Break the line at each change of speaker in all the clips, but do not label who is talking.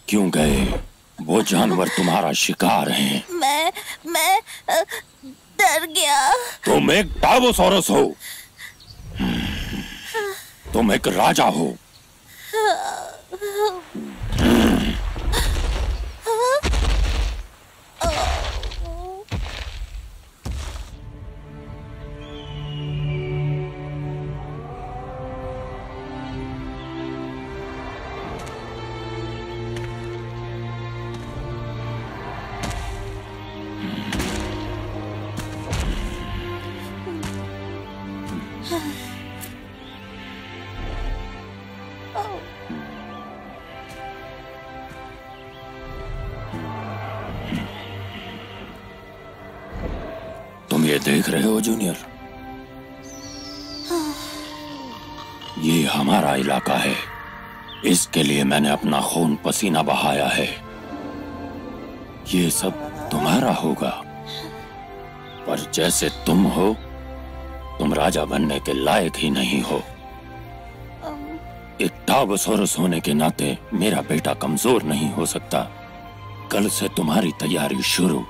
क्यों गए? वो जानवर तुम्हारा शिकार हैं।
मैं डर गया।
तुम एक टावोसॉरस हो। तुम एक राजा हो। तुम ये देख रहे हो जूनियर? ये हमारा इलाका है। इसके लिए मैंने अपना खून पसीना बहाया है। ये सब तुम्हारा होगा, पर जैसे तुम हो, तुम राजा बनने के लायक ही नहीं हो। एक टावोसॉरस होने के नाते मेरा बेटा कमजोर नहीं हो सकता। कल से तुम्हारी तैयारी शुरू।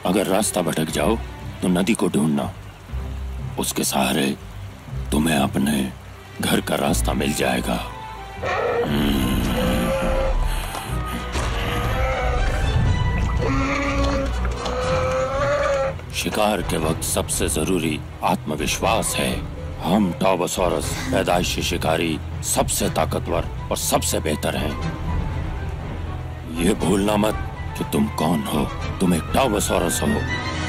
अगर रास्ता भटक जाओ तो नदी को ढूंढना। उसके सहारे तुम्हें अपने घर का रास्ता मिल जाएगा। शिकार के वक्त सबसे जरूरी आत्मविश्वास है। हम टावोसॉरस पैदाइशी शिकारी सबसे ताकतवर और सबसे बेहतर हैं। ये भूलना मत कि तुम कौन हो। तुम एक टावोसॉरस हो।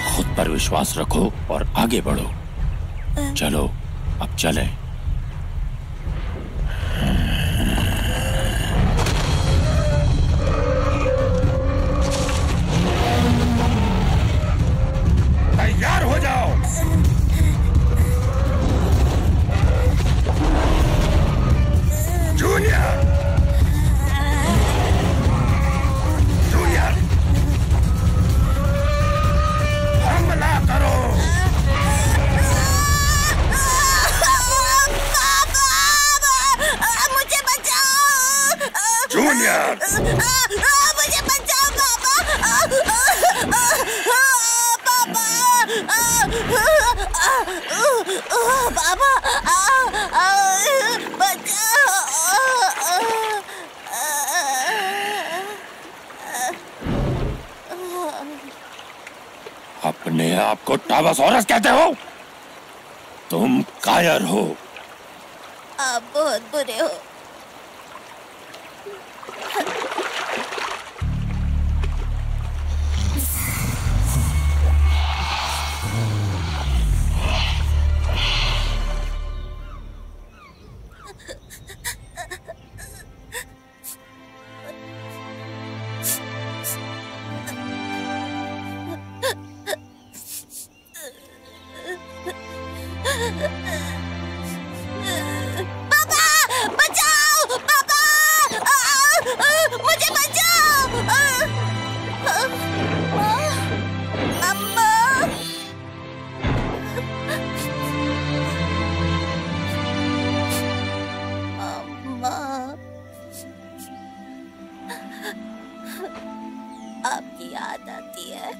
खुद पर विश्वास रखो और आगे बढ़ो। चलो अब चलें।
तैयार हो जाओ। जूनियर, जूनियर, हमला करो।
मुझे बचाओ।
जूनियर,
मुझे बचाओ पापा। पापा बचाओ।
अपने आप को टावोसॉरस कहते हो? तुम कायर हो।
आप बहुत बुरे हो। पापा बचाओ। पापा मुझे बचाओ। अम्मा। अम्मा, आपकी याद आती है।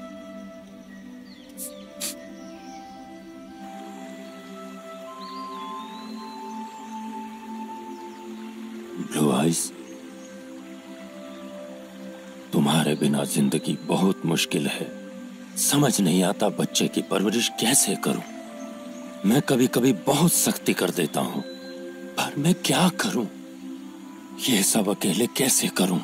ब्लू आइज, तुम्हारे बिना जिंदगी बहुत मुश्किल है। समझ नहीं आता बच्चे की परवरिश कैसे करूं। मैं कभी कभी बहुत सख्ती कर देता हूं, पर मैं क्या करूं? ये सब अकेले कैसे करूं?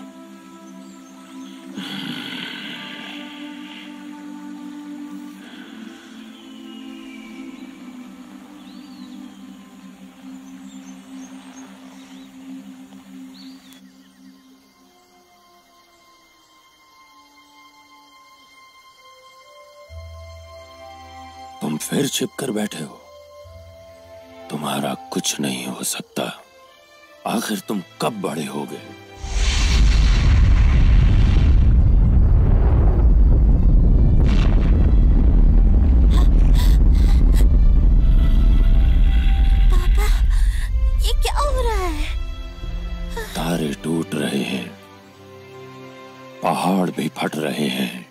तुम फिर छिप कर बैठे हो। तुम्हारा कुछ नहीं हो सकता। आखिर तुम कब बड़े होगे?
पापा, ये क्या हो रहा है?
तारे टूट रहे हैं, पहाड़ भी फट रहे हैं।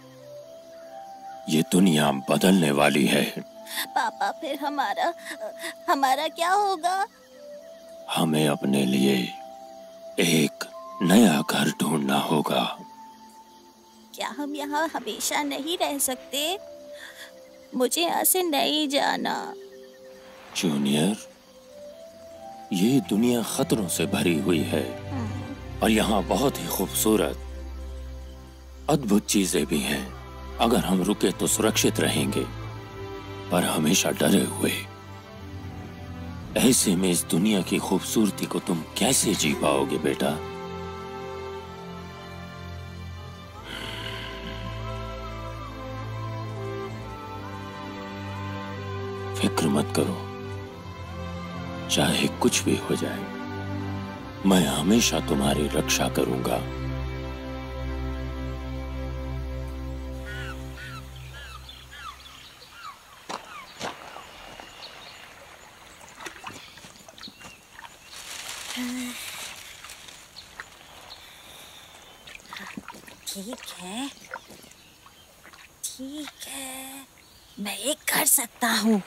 ये दुनिया बदलने वाली है।
पापा, फिर हमारा क्या होगा?
हमें अपने लिए एक नया घर ढूंढना होगा।
क्या हम यहाँ हमेशा नहीं रह सकते? मुझे यहाँ से नहीं जाना।
जूनियर, ये दुनिया खतरों से भरी हुई है और यहाँ बहुत ही खूबसूरत, अद्भुत चीजें भी हैं। अगर हम रुके तो सुरक्षित रहेंगे, पर हमेशा डरे हुए। ऐसे में इस दुनिया की खूबसूरती को तुम कैसे जी पाओगे बेटा? फिक्र मत करो, चाहे कुछ भी हो जाए, मैं हमेशा तुम्हारी रक्षा करूंगा।
ठीक है, मैं ये कर सकता हूँ।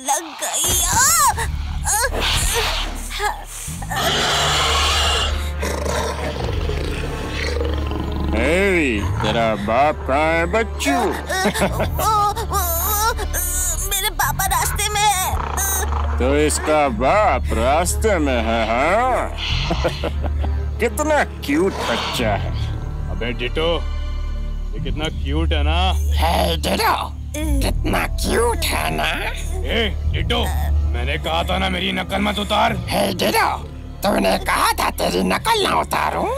लग गई।
तेरा बाप कहाँ है बच्चू?
मेरे पापा रास्ते में है।
तो इसका बाप रास्ते में है, हाँ? कितना क्यूट बच्चा है।
अबे डिटो, ये कितना क्यूट है ना?
है डिटो, कितना क्यूट है ना?
ए डिटो, मैंने कहा था ना मेरी नकल मत उतार।
है डिटो, तूने कहा था तेरी नकल ना उतारूं।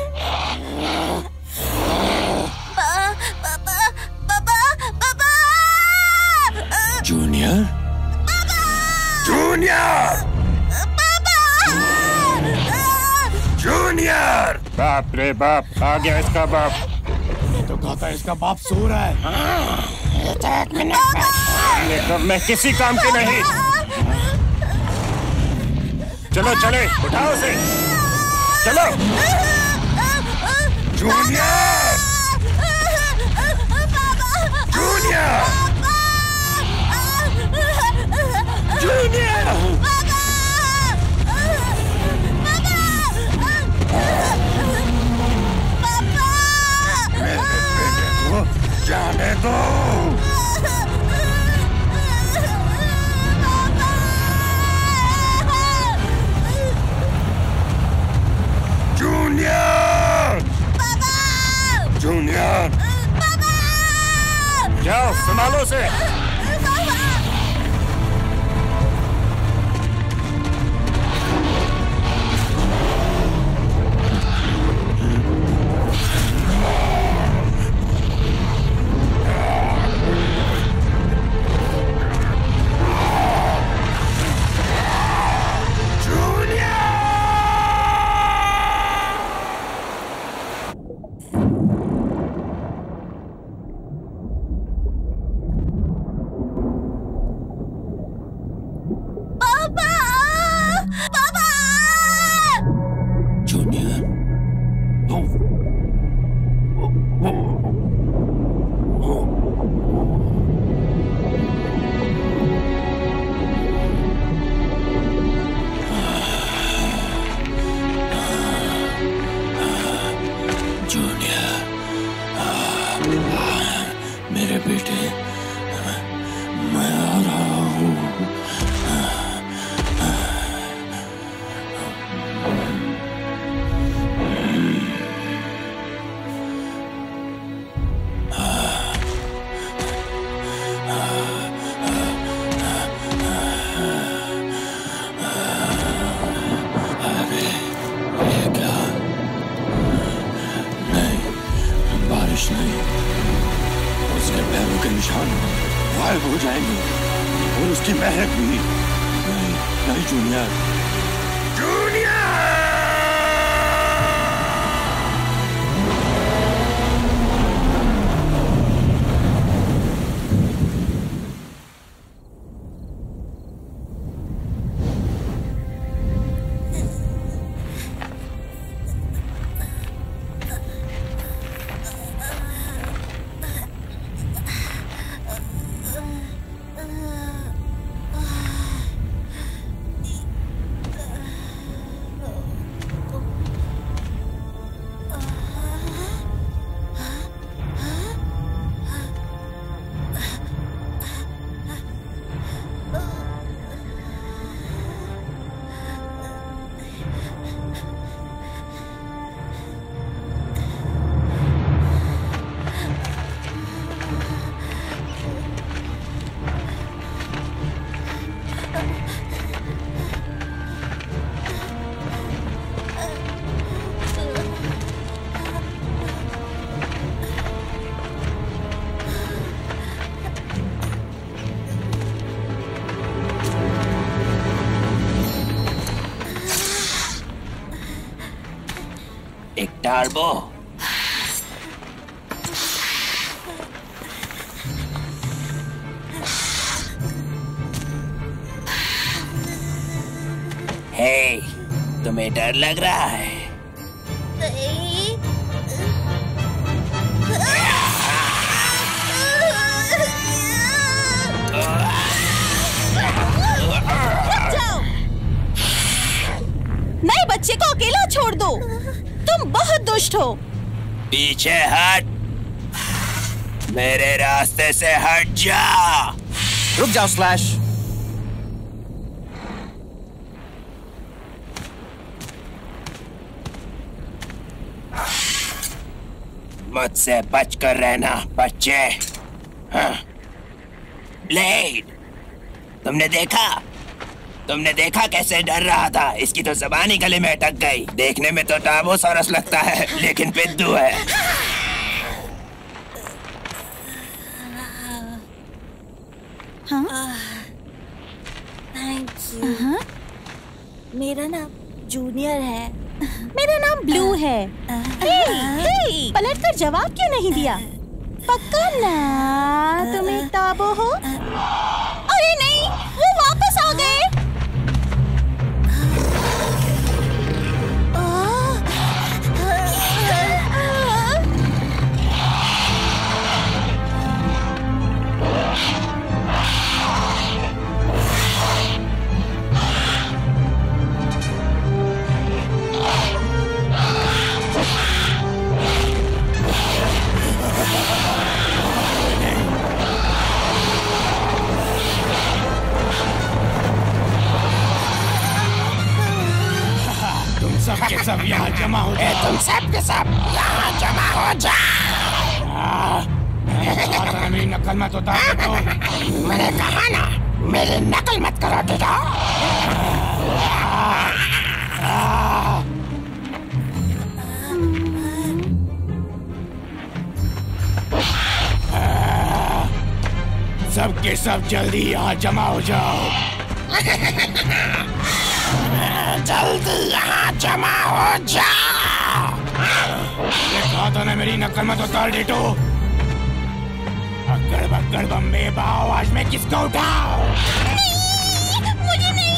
Junior,
junior, junior! बाप रे बाप, आ गया इसका बाप।
तो कहा था इसका बाप सो रहा है।
ये तो 1 मिनट में मैं किसी काम की नहीं। चलो चले, उठाओ उसे, चलो। Junior, junior, junior! मेरे बेटे को जाने दो। Junior, junior! जाओ संभालो
मैं आ रहा हूँ। नहीं, उसके पैरों के निशान गायब हो जाएंगे और उसकी महक भी। नहीं नहीं जूनियर, जूनियर!
एक टार्बो। हे, तुम्हें डर लग रहा है?
नहीं। रुक जाओ। नए बच्चे को अकेला छोड़ दो। तुम बहुत दुष्ट हो।
पीछे हट, मेरे रास्ते से हट जा।
रुक जाओ स्लैश।
मुझसे बचकर रहना बच्चे। हाँ। ब्लेड, तुमने देखा कैसे डर रहा था? इसकी तो ज़बान ही गले में अटक गई। देखने में तो टाबोसॉरस लगता है, लेकिन पिद्दू है।
हाँ? Thank you. मेरा नाम जूनियर है। मेरा नाम ब्लू है। हे, पलटकर जवाब क्यों नहीं दिया? पक्का ना तुम एक टाबो हो? अरे नहीं, वो वापस आ गए।
सबके सब यहाँ जमा हो जाओ।
तुम सबके सब यहाँ जमा हो जाओ।
मेरी नकल मत उतार दो।
मैंने कहा ना, मेरी नकल मत करो टीटो।
सबके सब जल्दी यहाँ जमा हो जाओ।
जल्दी यहाँ जमा हो जाओ।
मैंने कहा था ना, मेरी नकल मत उतार टीटो। अक्कड़ बक्कड़ बम्बे बाओ, आज मैं किसको उठाओ?
मुझे नहीं।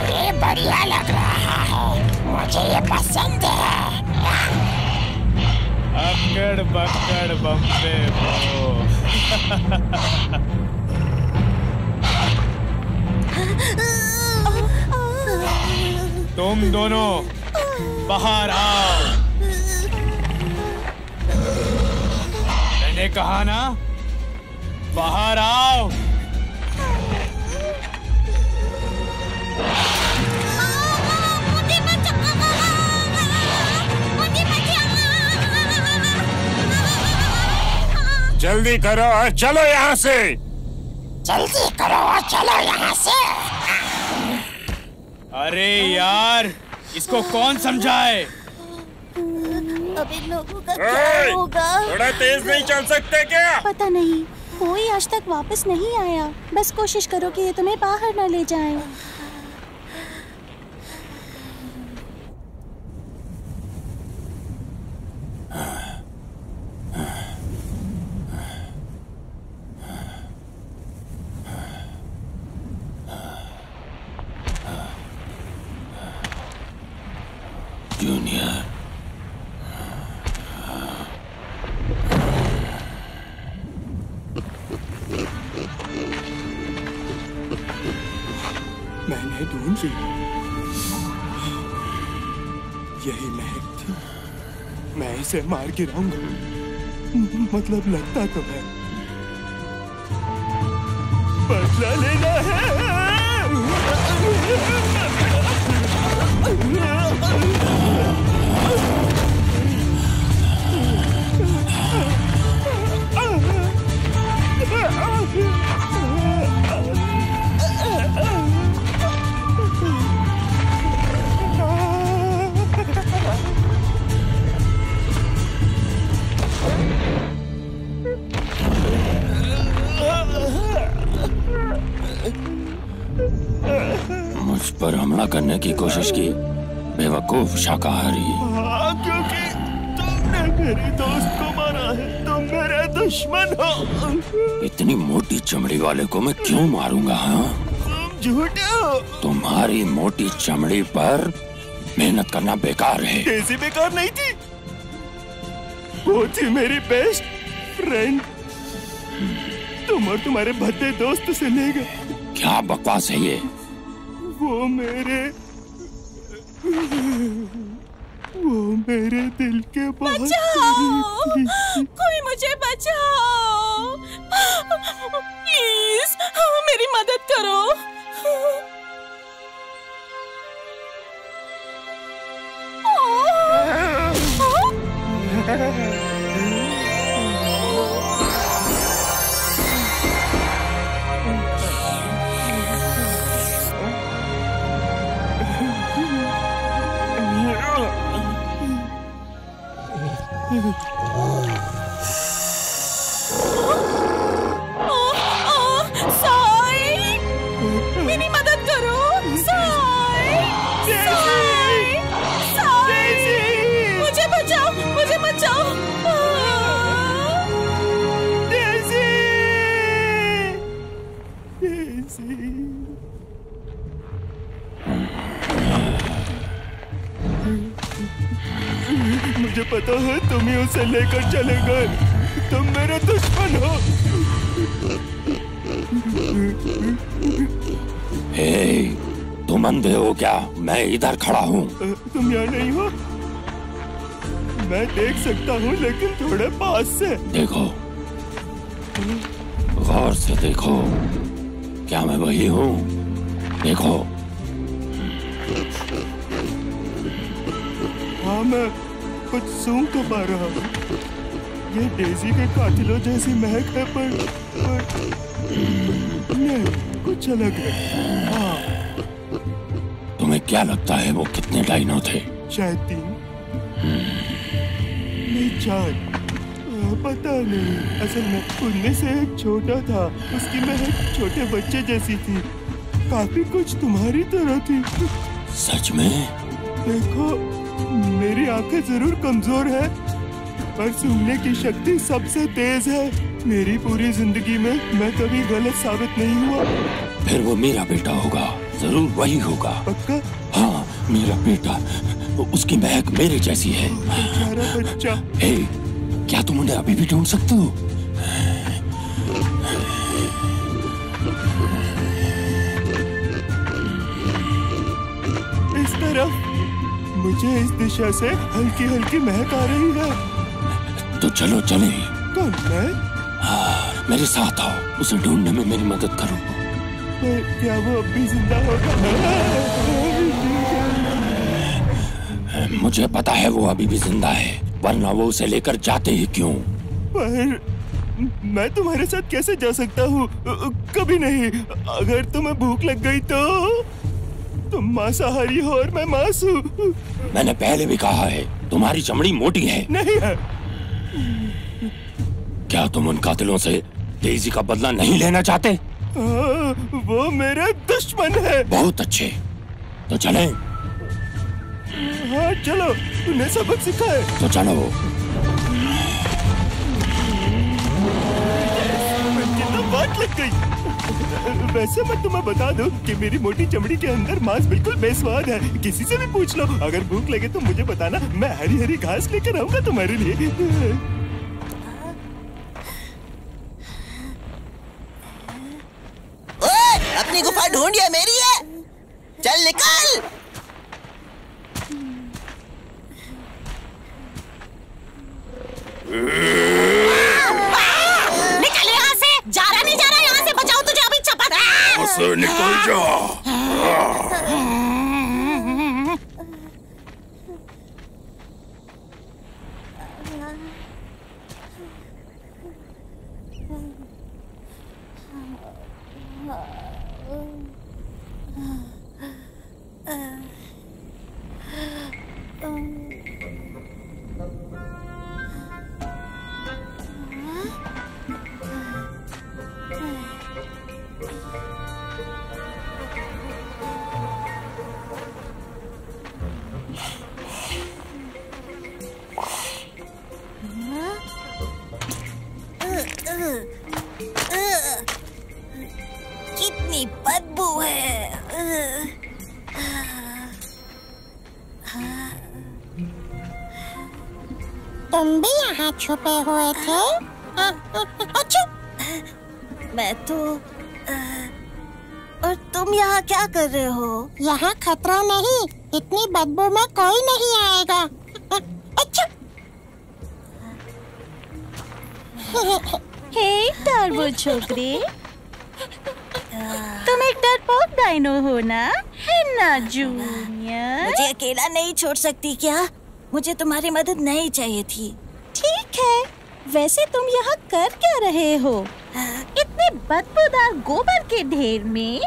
ये बढ़िया लग रहा है, मुझे ये पसंद है।
अक्कड़ बक्कड़ बम्बे बाओ। तुम दोनों बाहर आओ। मैंने कहा ना, बाहर आओ।
जल्दी करो और चलो यहाँ से।
जल्दी करो और चलो यहाँ से।
अरे यार, इसको कौन समझाए?
अब इन लोगों का क्या होगा?
थोड़ा तेज नहीं चल सकते क्या?
पता नहीं, कोई आज तक वापस नहीं आया। बस कोशिश करो कि ये तुम्हें बाहर न ले जाएं।
जूनियर,
मैंने ढूंढी, यही महक थी। मैं इसे मार गिराऊंगा, मतलब लगता तो है। बदला लेना है।
मुझ पर हमला करने की कोशिश की, बेवकूफ शाकाहारी।
क्योंकि तुमने मेरे दोस्त को मारा है, तुम मेरे दुश्मन हो।
इतनी मोटी चमड़ी वाले को मैं क्यों मारूंगा? हाँ,
तुम झूठे हो।
तुम्हारी मोटी चमड़ी पर मेहनत करना बेकार है।
कैसी बेकार नहीं थी? वो थी मेरी बेस्ट फ्रेंड। तुम और तुम्हारे भद्दे दोस्त से ले गए।
क्या बकवास है ये?
वो मेरे दिल के बहुत
बचाओ! कोई मुझे बचाओ! प्लीज, मेरी मदद करो। साई, मेरी मदद करो। साई, साई, साई, मुझे बचाओ, मुझे बचाओ।
मुझे पता है तुम ही उसे लेकर चले गए। तुम मेरे दुश्मन हो।
हे, तुम अंधे हो क्या? मैं इधर खड़ा हूँ।
तुम यहाँ नहीं हो? मैं देख सकता हूँ, लेकिन थोड़े पास से।
देखो, गौर से देखो। क्या मैं वही हूँ? देखो।
हाँ, मैं कुछ सूंघ तो पा रहा हूँ। ये डेजी के कातिलों जैसी महक है, पर नहीं, कुछ अलग है। हाँ।
तुम्हें क्या लगता है वो कितने डायनो थे?
शायद 3 नहीं 4, पता नहीं। असल में उनमें से एक छोटा था, उसकी महक छोटे बच्चे जैसी थी। काफी कुछ तुम्हारी तरह थी।
सच में?
देखो, मेरी आंखें जरूर कमजोर है, पर सुनने की शक्ति सबसे तेज है। मेरी पूरी जिंदगी में मैं कभी गलत साबित नहीं हुआ।
फिर वो मेरा बेटा होगा, जरूर वही होगा।
पक्का?
हाँ, मेरा बेटा। उसकी महक मेरे जैसी है।
बेचारा बच्चा।
हे, क्या तुम उन्हें अभी भी ढूंढ सकते हो?
इस तरफ मुझे इस दिशा से हल्की हल्की महक आ रही है।
तो चलो चले।
कौन मैं?
मेरे साथ आओ, उसे ढूंढने में मेरी मदद करो।
क्या वो अब भी जिंदा होगा?
मुझे पता है वो अभी भी जिंदा है, वरना वो उसे लेकर जाते ही क्यों?
पर मैं तुम्हारे साथ कैसे जा सकता हूँ? कभी नहीं। अगर तुम्हें भूख लग गई तो तुम मांसाहारी हो और मैं मांस हूँ।
मैंने पहले भी कहा है, तुम्हारी चमड़ी मोटी है।
नहीं है।
क्या तुम उन कातिलों से डेज़ी का बदला नहीं लेना चाहते?
वो मेरे दुश्मन है।
बहुत अच्छे, तो चलें।
हाँ चलो, उन्हें सबक सिखाए।
तो चलो।
तो बात लग गई। वैसे मैं तुम्हें बता दूं कि मेरी मोटी चमड़ी के अंदर मांस बिल्कुल बेस्वाद है। किसी से भी पूछ लो। अगर भूख लगे तो मुझे बताना, मैं हरी हरी घास लेकर आऊंगा तुम्हारे लिए।
अपनी गुफा ढूंढ, ये मेरी है। चल निकल।
निकल यहाँ से। जा रहा नहीं जा रहा, यहाँ से बचाओ तुझे अभी। चपत
निकल जा।
कितनी बदबू है।
तुम भी यहाँ छुपे हुए थे?
अच्छा, मैं तो और तुम यहाँ क्या कर रहे हो?
यहाँ खतरा नहीं, इतनी बदबू में कोई नहीं आएगा। अच्छा।
हे टर्बो छोकरे, तुम एक डरपोक डायनो हो ना? है ना जूनियर? मुझे अकेला नहीं छोड़ सकती क्या? मुझे तुम्हारी मदद नहीं चाहिए थी। ठीक है, वैसे तुम यहाँ कर क्या रहे हो इतने बदबूदार गोबर के ढेर में?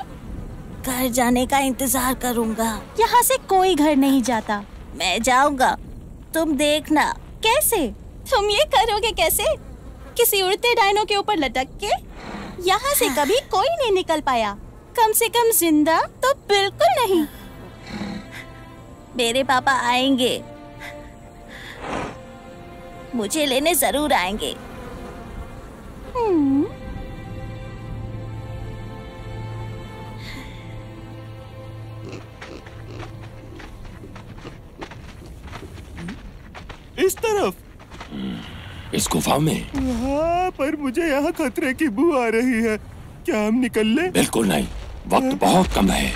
घर जाने का इंतजार करूँगा। यहाँ से कोई घर नहीं जाता। मैं जाऊँगा, तुम देखना। कैसे? तुम ये करोगे कैसे? किसी उड़ते डायनो के ऊपर लटक के? यहाँ से कभी कोई नहीं निकल पाया। कम से कम जिंदा तो बिल्कुल नहीं। मेरे पापा आएंगे, मुझे लेने जरूर आएंगे।
इस तरफ।
इस गुफा में?
हाँ, पर मुझे यहाँ खतरे की बू आ रही है। क्या हम निकल ले?
बिल्कुल नहीं, वक्त बहुत कम है।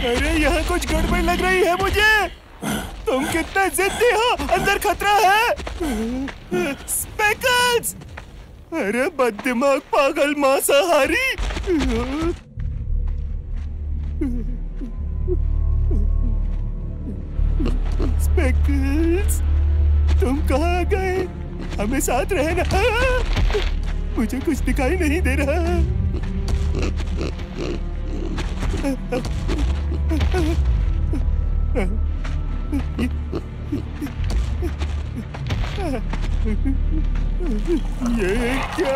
अरे यहाँ कुछ गड़बड़ लग रही है मुझे। तुम कितने जिद्दी हो, अंदर खतरा है। स्पेकल्स! अरे बददिमाग पागल मांसाहारी। स्पेकल्स, तुम कहाँ गए? हमें साथ रहना। मुझे कुछ दिखाई नहीं दे रहा। ये क्या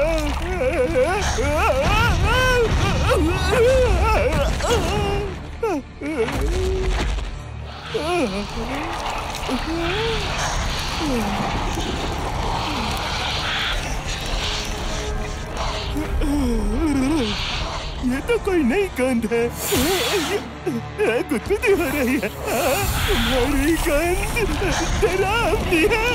ये तो कोई नई गंध है। गुदगुदी हो रही है। तुम्हारी गंध डरावनी है।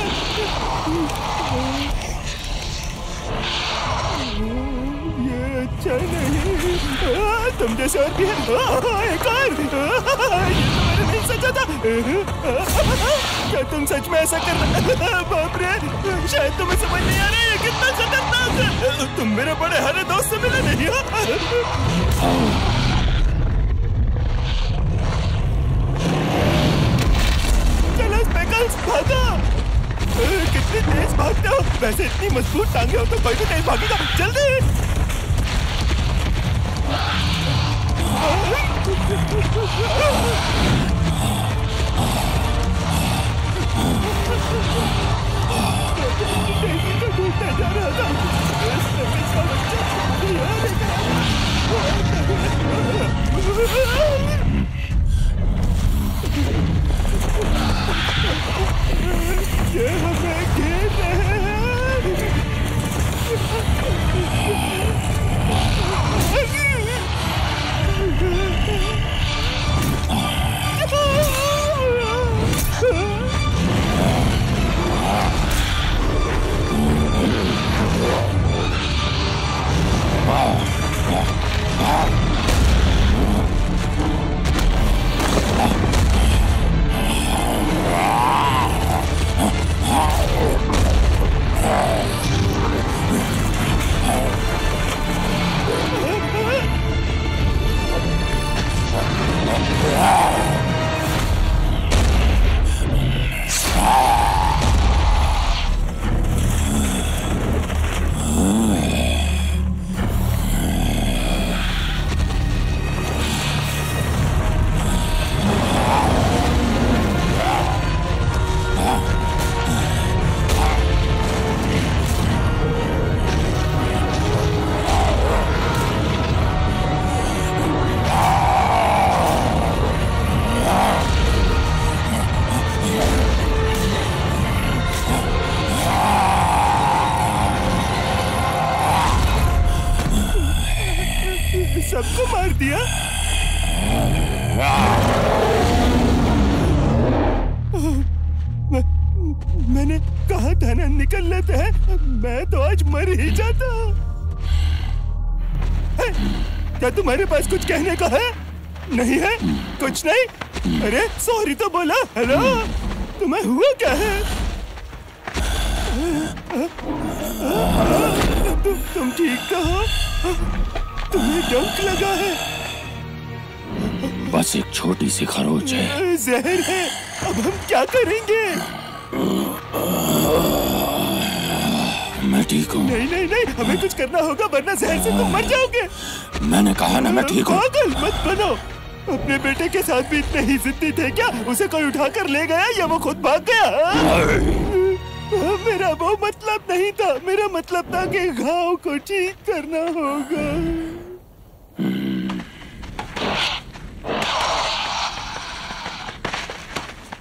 ये अच्छा नहीं। तुम जैसे और भी है। एक और। ये तो मैंने नहीं सोचा सोचा था। क्या तुम सच में ऐसा कर रहे? बाप रे, शायद तुम्हें समझ नहीं आ रहा है कितना खतरनाक है। तुम मेरे बड़े हरे दोस्त से मिले नहीं हो? चलो स्पेकल्स, भागो। कितनी तेज भागते हो? वैसे इतनी मजबूत टांगे हो तो कोई भी तेज भागेगा। जल्दी। जा रहा था। ये हमें घेर रहे हैं। सबको मार दिया। मैंने कहा था ना निकल लेते हैं। मैं तो आज मर ही जाता। क्या तुम्हारे पास कुछ कहने का है? नहीं है? कुछ नहीं? अरे सॉरी तो बोला। हेलो, तुम्हें हुआ क्या है? तुम ठीक तो हो? तुम्हें डंक लगा है?
बस एक छोटी सी खरोच है।
जहर है। अब हम क्या करेंगे?
मैं ठीक हूँ।
नहीं नहीं नहीं, हमें कुछ करना होगा वरना जहर से तुम मर जाओगे।
मैंने कहा ना मैं ठीक हूँ।
पागल मत बनो। अपने बेटे के साथ भी इतने ही जिद्दी थे क्या? उसे कोई उठाकर ले गया या वो खुद भाग गया? मेरा वो मतलब नहीं था। मेरा मतलब था कि घाव को ठीक करना होगा।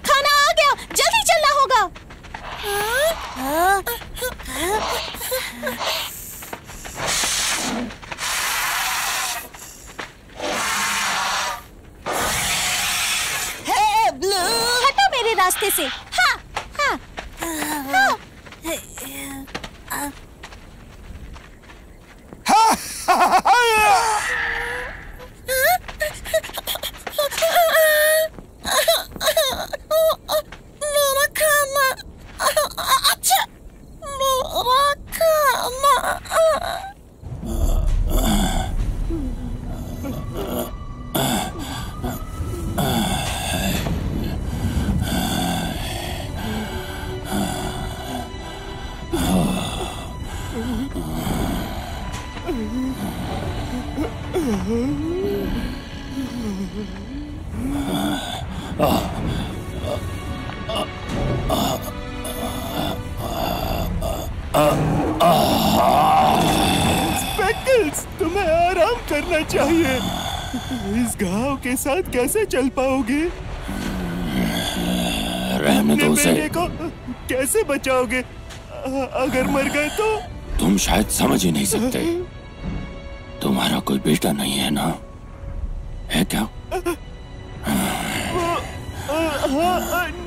खाना आ गया, जल्दी चलना होगा।
हे ब्लू,
हटो मेरे रास्ते से। हाँ, हाँ, हाँ।
मेरा खाना। अच्छा, मेरा खाना।
स्पेकल्स, तुम्हें आराम करना चाहिए। इस घाव के साथ कैसे चल पाओगे?
रहने दो उसे।
बेटे को कैसे बचाओगे? अगर मर गए तो?
तुम शायद समझ ही नहीं सकते। तुम्हारा कोई बेटा नहीं है ना? है क्या?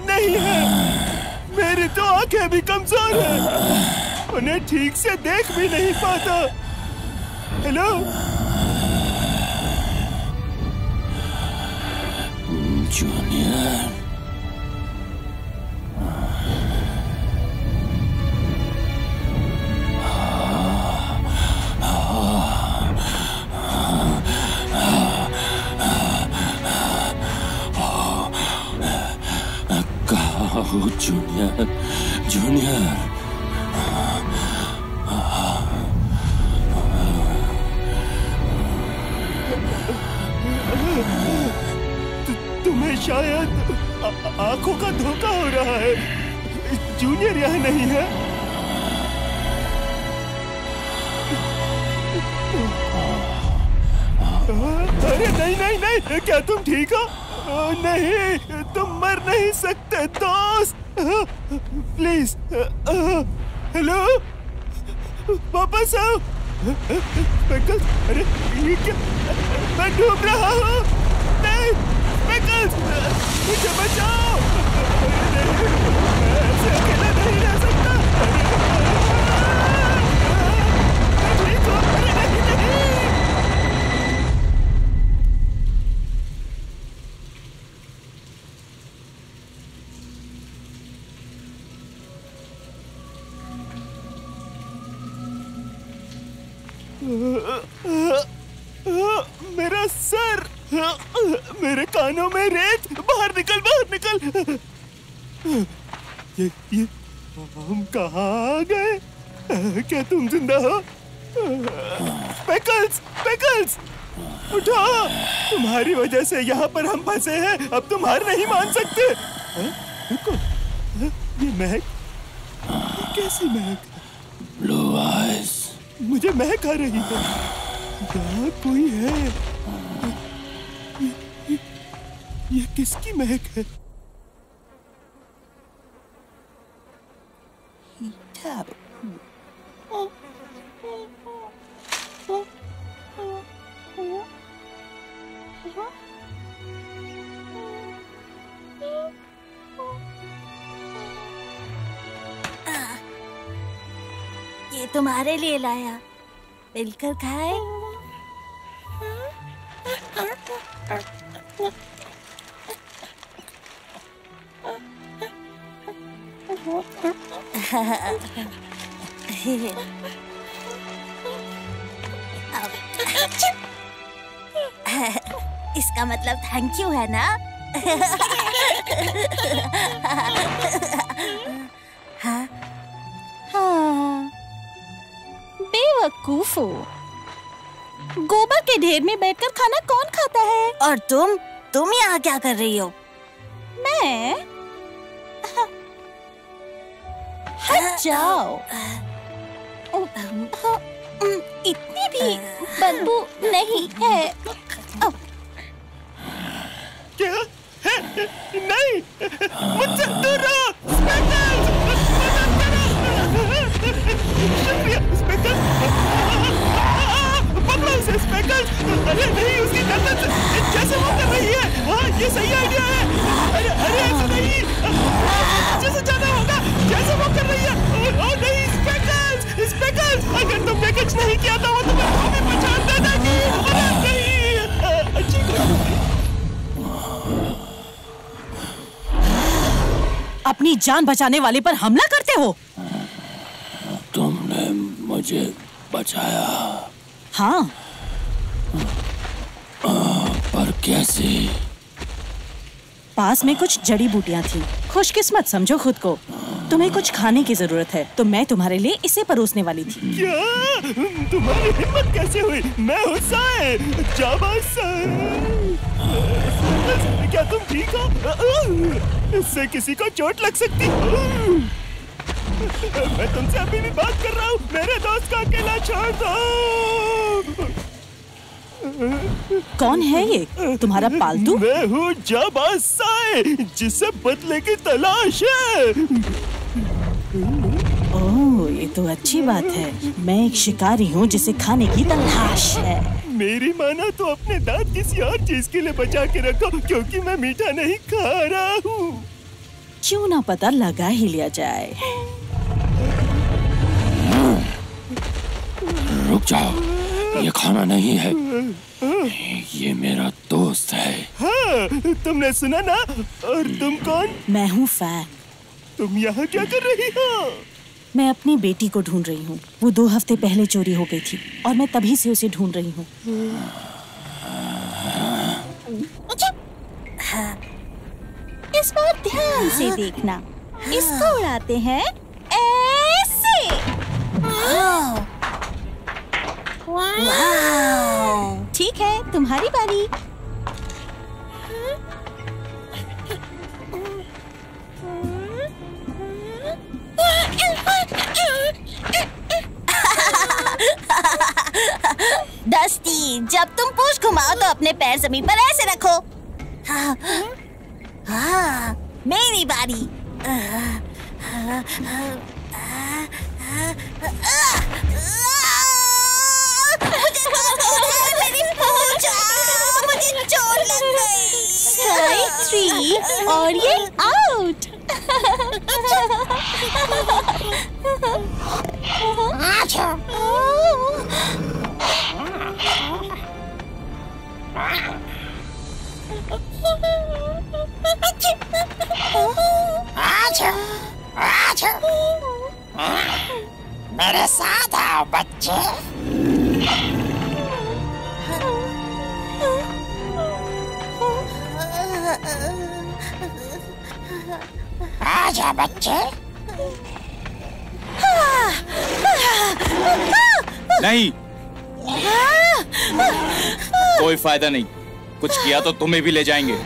नहीं है। मेरी तो आंखें भी कमजोर हैं। उन्हें ठीक से देख भी नहीं पाता। Hello,
junior. Junior, junior.
तुम्हें शायद आंखों का धोखा हो रहा है। जूनियर यहाँ नहीं है। अरे नहीं नहीं नहीं, क्या तुम ठीक हो? नहीं, तुम मर नहीं सकते दोस्त। प्लीज, हेलो, वापस आओ। अरे ये क्या? मैं डूब रहा हूँ। नहीं, मुझे बचाओ। ऐसे अकेला नहीं रह सकता। ठीक हो? अरे नहीं। मेरा सर, मेरे कानों में रेत। बाहर निकल, बाहर निकल। ये हम कहाँ आ गए? क्या तुम जिंदा हो? स्पेकल्स, स्पेकल्स, उठो। तुम्हारी वजह से यहाँ पर हम फंसे हैं। अब तुम हार नहीं मान सकते। रुको, ये महक, कैसी महक?
Blue eyes.
मुझे महक आ रही है। यहाँ कोई है। ये किसकी महक है?
ये तुम्हारे लिए लाया, मिलकर खाए। इसका मतलब थैंक यू है ना? हाँ, बेवकूफ हो। गोबर के ढेर में बैठकर खाना कौन खाता है? और तुम यहाँ क्या कर रही हो? मैं? हट जाओ। इतनी भी बदबू नहीं है।
क्या? नहीं, मुझसे दूर रहो। शुक्रिया स्पेकल्स। पकड़ो उसे स्पेकल्स। अरे नहीं, उसकी गर्दन से जैसे वो कर रही है। हाँ, ये सही आइडिया है। अरे अरे ऐसा नहीं, जैसे जाना होगा जैसे वो कर रही है। ओ नहीं स्पेकल्स, स्पेकल्स, अगर तुमने कुछ नहीं किया तो वो तुम्हें भी पहचान देगा कि अरे नहीं। अच्छी
अपनी जान बचाने वाले पर हमला करते हो।
तुमने मुझे बचाया।
हाँ,
पर कैसे?
पास में कुछ जड़ी बूटियां थी। खुशकिस्मत समझो खुद को। तुम्हें कुछ खाने की जरूरत है तो मैं तुम्हारे लिए इसे परोसने वाली थी।
क्या? तुम्हारी हिम्मत कैसे हुई? मैं हूँ साए, जाबाज साए। क्या तुम ठीक हो? इससे किसी को चोट लग सकती है। मैं तुमसे अभी भी बात कर रहा हूँ। मेरे दोस्त का अकेला छोड़ दो।
कौन है ये? तुम्हारा पालतू?
मैं हूँ जाबाज साए, जिसे बदले की तलाश है।
ओह, ये तो अच्छी बात है। मैं एक शिकारी हूँ जिसे खाने की तलाश है।
मेरी माना तो अपने दांत किसी और चीज के लिए बचा के रखो, क्योंकि मैं मीठा नहीं खा रहा हूँ।
क्यों ना पता लगा ही लिया जाए।
रुक जाओ, ये खाना नहीं है। ये मेरा दोस्त है।
हाँ, तुमने सुना ना? और तुम कौन?
मैं हूँ फैन।
तुम यहाँ क्या कर रही हो?
मैं अपनी बेटी को ढूंढ रही हूँ। वो 2 हफ्ते पहले चोरी हो गई थी और मैं तभी से उसे ढूंढ रही हूँ। इस बार ध्यान से देखना। इसको उड़ाते हैं ऐसे। ठीक है, तुम्हारी बारी। डस्टी, जब तुम पूंछ घुमाओ तो अपने पैर जमीन पर ऐसे रखो। हाँ, मेरी बारी। मुझे चोट लग गई। स्ट्राइक 3 और ये आउट।
मेरे साथ आओ बच्चे। आजा बच्चे।
नहीं, कोई फायदा नहीं। कुछ किया तो तुम्हें भी ले जाएंगे।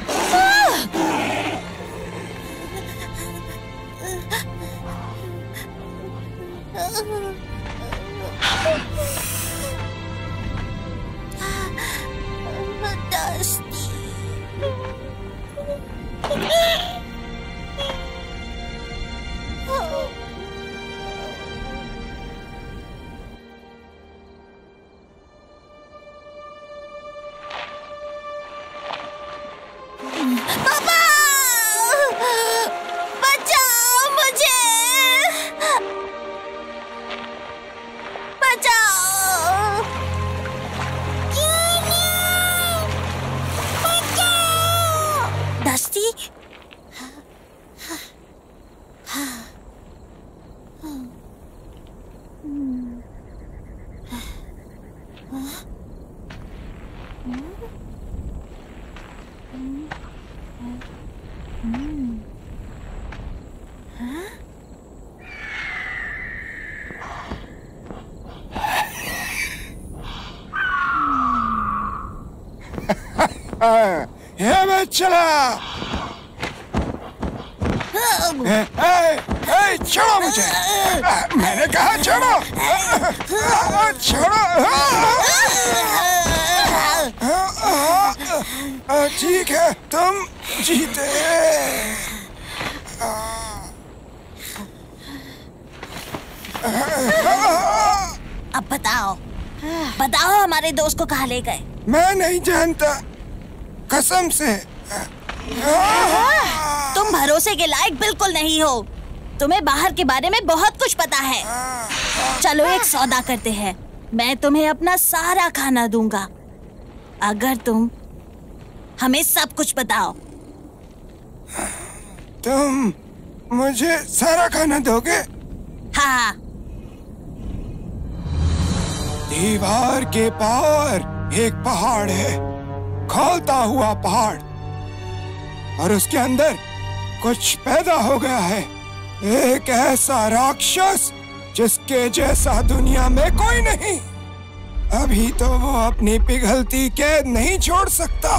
ये मैं चला। छोड़ो मुझे। मैंने कहा छोड़ो। छोड़ो। ठीक है, तुम जीते।
अब बताओ हमारे दोस्त को कहाँ ले गए?
मैं नहीं जानता, कसम से।
तुम भरोसे के लायक बिल्कुल नहीं हो। तुम्हें बाहर के बारे में बहुत कुछ पता है। चलो एक सौदा करते हैं। मैं तुम्हें अपना सारा खाना दूंगा अगर तुम हमें सब कुछ बताओ।
तुम मुझे सारा खाना दोगे?
हाँ।
दीवार के पार एक पहाड़ है, खौलता हुआ पहाड़, और उसके अंदर कुछ पैदा हो गया है। एक ऐसा राक्षस जिसके जैसा दुनिया में कोई नहीं। अभी तो वो अपनी पिघलती कैद नहीं छोड़ सकता,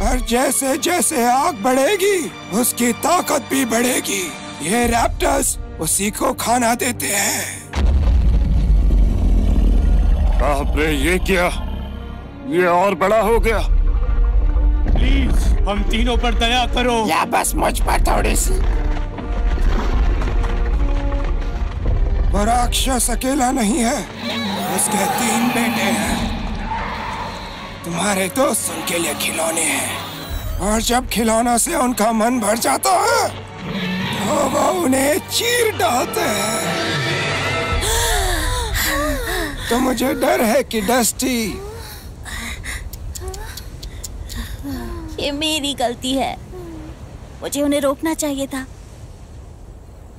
और जैसे जैसे आग बढ़ेगी उसकी ताकत भी बढ़ेगी। ये रैप्टर्स उसी को खाना देते हैं।
बाप रे, ये क्या? ये और बड़ा हो गया।
प्लीज हम तीनों पर दया करो।
या बस मुझ पर थोड़ी सी।
वो राक्षस अकेला नहीं है, उसके 3 बेटे हैं। तुम्हारे दोस्त उनके लिए खिलौने हैं, और जब खिलौनों से उनका मन भर जाता है तो वो उन्हें चीर डालते हैं। तो मुझे डर है कि डस्टी
ये ये मेरी गलती है। मुझे उन्हें रोकना चाहिए था।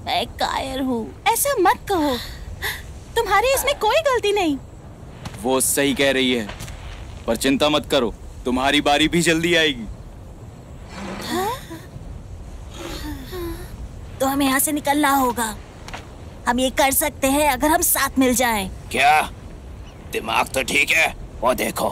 मैं कायर हूँ। ऐसा मत कहो, तुम्हारी इसमें कोई गलती नहीं।
वो सही कह रही है, पर चिंता मत करो, तुम्हारी बारी भी जल्दी आएगी।
तो हमें यहाँ से निकलना होगा। हम ये कर सकते हैं अगर हम साथ मिल जाएं।
क्या दिमाग तो ठीक है? वो देखो,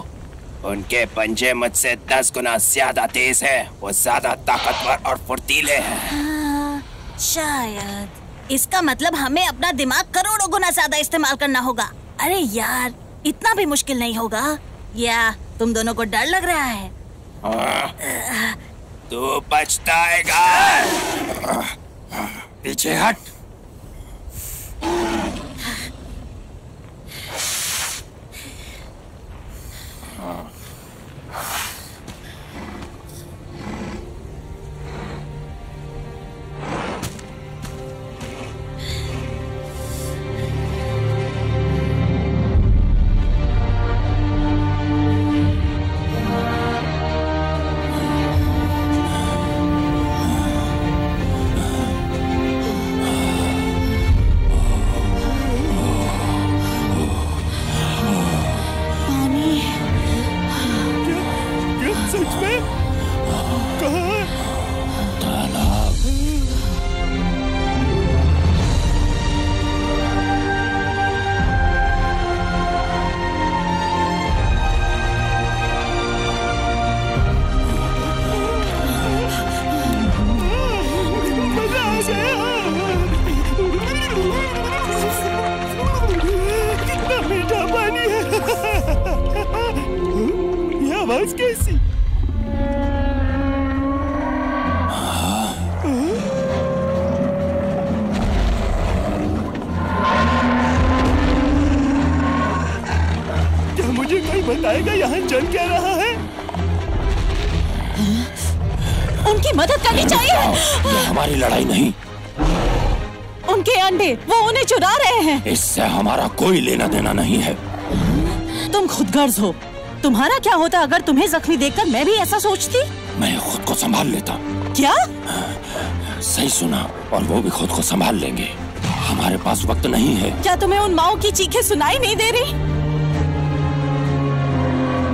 उनके पंजे मुझसे 10 गुना ज्यादा तेज है। वो ज्यादा ताकतवर और फुर्तीले हैं।
हाँ, शायद इसका मतलब हमें अपना दिमाग करोड़ों गुना ज्यादा इस्तेमाल करना होगा। अरे यार, इतना भी मुश्किल नहीं होगा। या तुम दोनों को डर लग रहा है?
तू पछताएगा।
पीछे हट।
आवाज कैसी? क्या मुझे कोई बताएगा यहाँ चल क्या रहा है?
उनकी मदद करनी चाहिए।
ये हमारी लड़ाई नहीं।
उनके अंडे वो उन्हें चुरा रहे हैं।
इससे हमारा कोई लेना देना नहीं है।
तुम खुदगर्ज हो। तुम्हारा क्या होता अगर तुम्हें जख्मी देखकर मैं भी ऐसा सोचती?
मैं खुद को संभाल लेता।
क्या?
सही सुना, और वो भी खुद को संभाल लेंगे। हमारे पास वक्त नहीं है।
क्या तुम्हें उन माओ की चीखें सुनाई नहीं दे रही?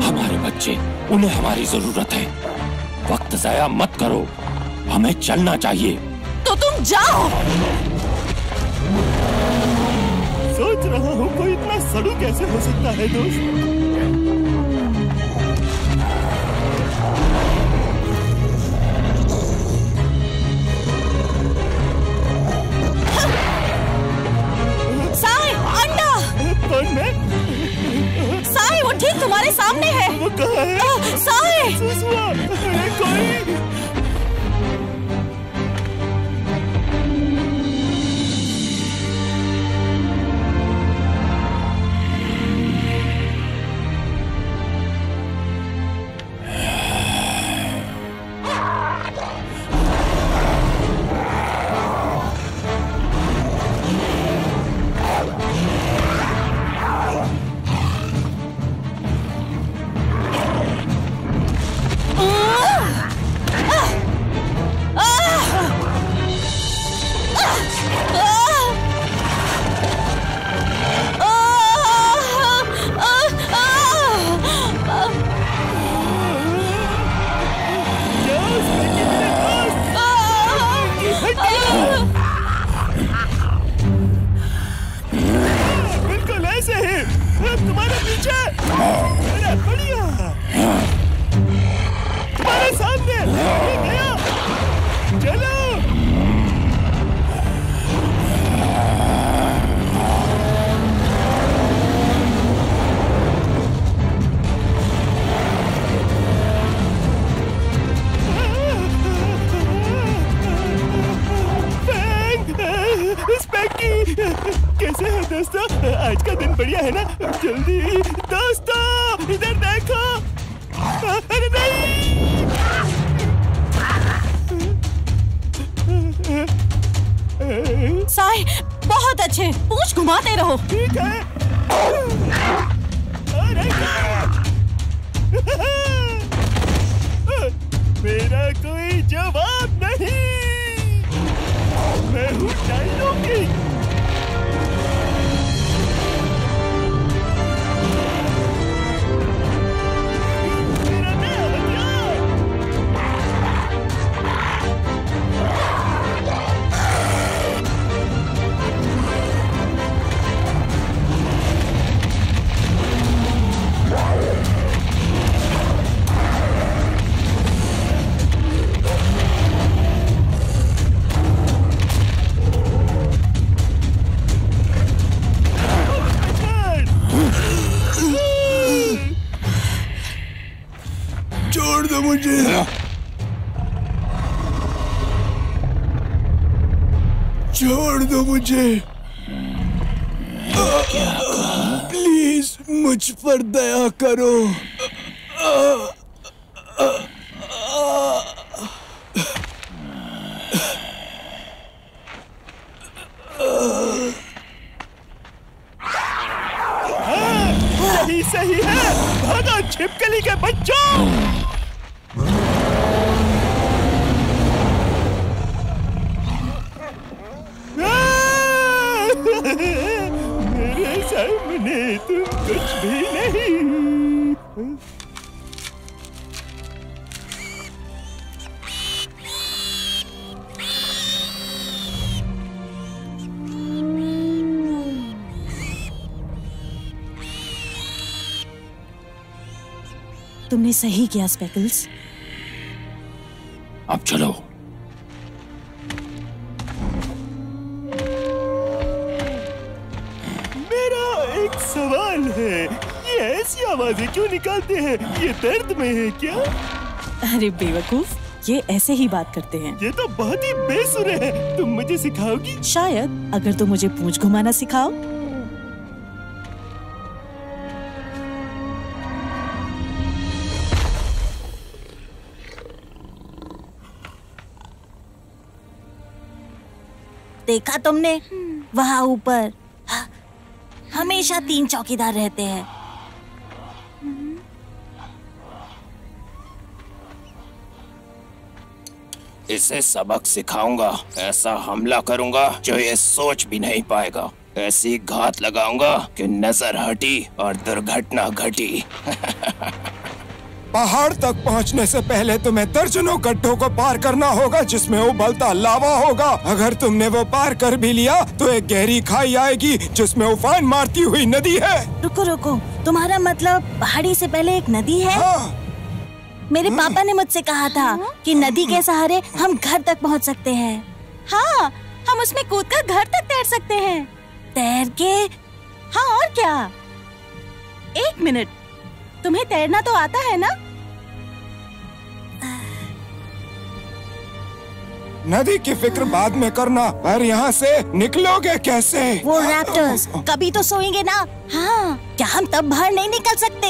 हमारे बच्चे, उन्हें हमारी जरूरत है। वक्त जाया मत करो, हमें चलना चाहिए।
तो तुम जाओ।
सोच रहा हूँ कोई इतना सड़ू कैसे हो सकता है दोस्त? कौन मैं?
साई, वो ठीक तुम्हारे सामने है।
वो कहाँ है?
साई!
सुसुआ, अरे कोई! बिल्कुल ऐसे ही तुम्हारे पीछे। अरे बढ़िया, तुम्हारे सामने गया। चलो। कैसे है दोस्तों? आज का दिन बढ़िया है ना? जल्दी दोस्तों इधर देखो। अरे नहीं!
साई, बहुत अच्छे, पूंछ घुमाते रहो।
ठीक है। अरे मेरा कोई जवाब नहीं। मैं हूँ डायनो किंग। मेरा नया हथियार।
छोड़ दो मुझे। छोड़ दो मुझे। प्लीज मुझ पर दया करो।
सही सही है। भागो छिपकली के बच्चों। मेरे सामने तुम कुछ भी नहीं।
तुमने सही किया स्पेकल्स।
अब चलो।
मेरा एक सवाल है, ये ऐसी आवाजें क्यों निकालते हैं? ये दर्द में है क्या?
अरे बेवकूफ, ये ऐसे ही बात करते हैं।
ये तो बहुत ही बेसुरे है। तुम मुझे सिखाओगी?
शायद, अगर तुम मुझे पूंछ घुमाना सिखाओ। देखा तुमने? वहाँ ऊपर हमेशा 3 चौकीदार रहते हैं।
इसे सबक सिखाऊंगा। ऐसा हमला करूंगा जो ये सोच भी नहीं पाएगा। ऐसी घात लगाऊंगा कि नजर हटी और दुर्घटना घटी।
पहाड़ तक पहुंचने से पहले तुम्हें दर्जनों गड्ढों को पार करना होगा जिसमें उबलता लावा होगा। अगर तुमने वो पार कर भी लिया तो एक गहरी खाई आएगी जिसमें उफान मारती हुई नदी है।
रुको रुको, तुम्हारा मतलब पहाड़ी से पहले एक नदी है?
हाँ।
मेरे पापा ने मुझसे कहा था कि नदी के सहारे हम घर तक पहुंच सकते हैं। हाँ, हम उसमें कूदकर घर तक तैर सकते हैं। तैर के? हाँ, और क्या? 1 मिनट, तुम्हें तैरना तो आता है ना?
नदी की फिक्र बाद में करना, पर यहाँ से निकलोगे कैसे?
वो रैप्टर्स कभी तो सोएंगे ना? हाँ, क्या हम तब बाहर नहीं निकल सकते?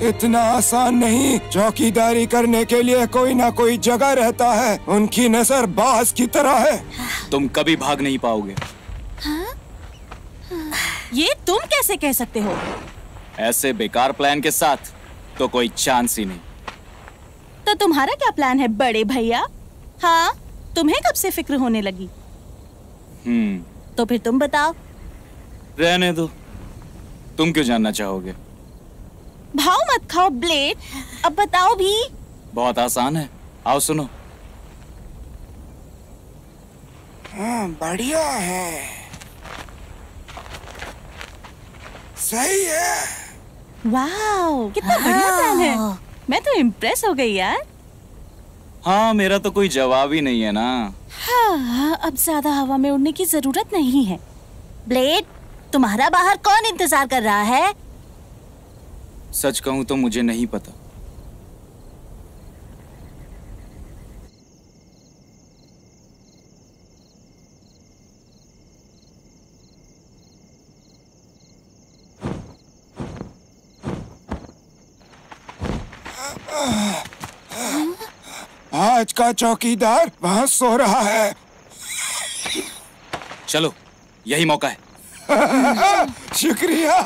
इतना आसान नहीं। चौकीदारी करने के लिए कोई ना कोई जगह रहता है। उनकी नजर बाज की तरह है।
तुम कभी भाग नहीं पाओगे।
हाँ? ये तुम कैसे कह सकते हो?
ऐसे बेकार प्लान के साथ तो कोई चांस ही नहीं।
तो तुम्हारा क्या प्लान है बड़े भैया? हाँ, तुम्हें कब से फिक्र होने लगी? तो फिर तुम बताओ।
रहने दो, तुम क्यों जानना चाहोगे?
भाव मत खाओ ब्लेड, अब बताओ भी।
बहुत आसान है, आओ सुनो।
हाँ, बढ़िया है, सही है।
वाह, कितना बढ़िया प्लान है। मैं तो इम्प्रेस हो गई यार।
हाँ, मेरा तो कोई जवाब ही नहीं है ना।
हाँ, अब ज्यादा हवा में उड़ने की जरूरत नहीं है। ब्लेड, तुम्हारा बाहर कौन इंतजार कर रहा है?
सच कहूँ तो मुझे नहीं पता।
आज का चौकीदार वहाँ सो रहा है।
चलो, यही मौका है।
शुक्रिया।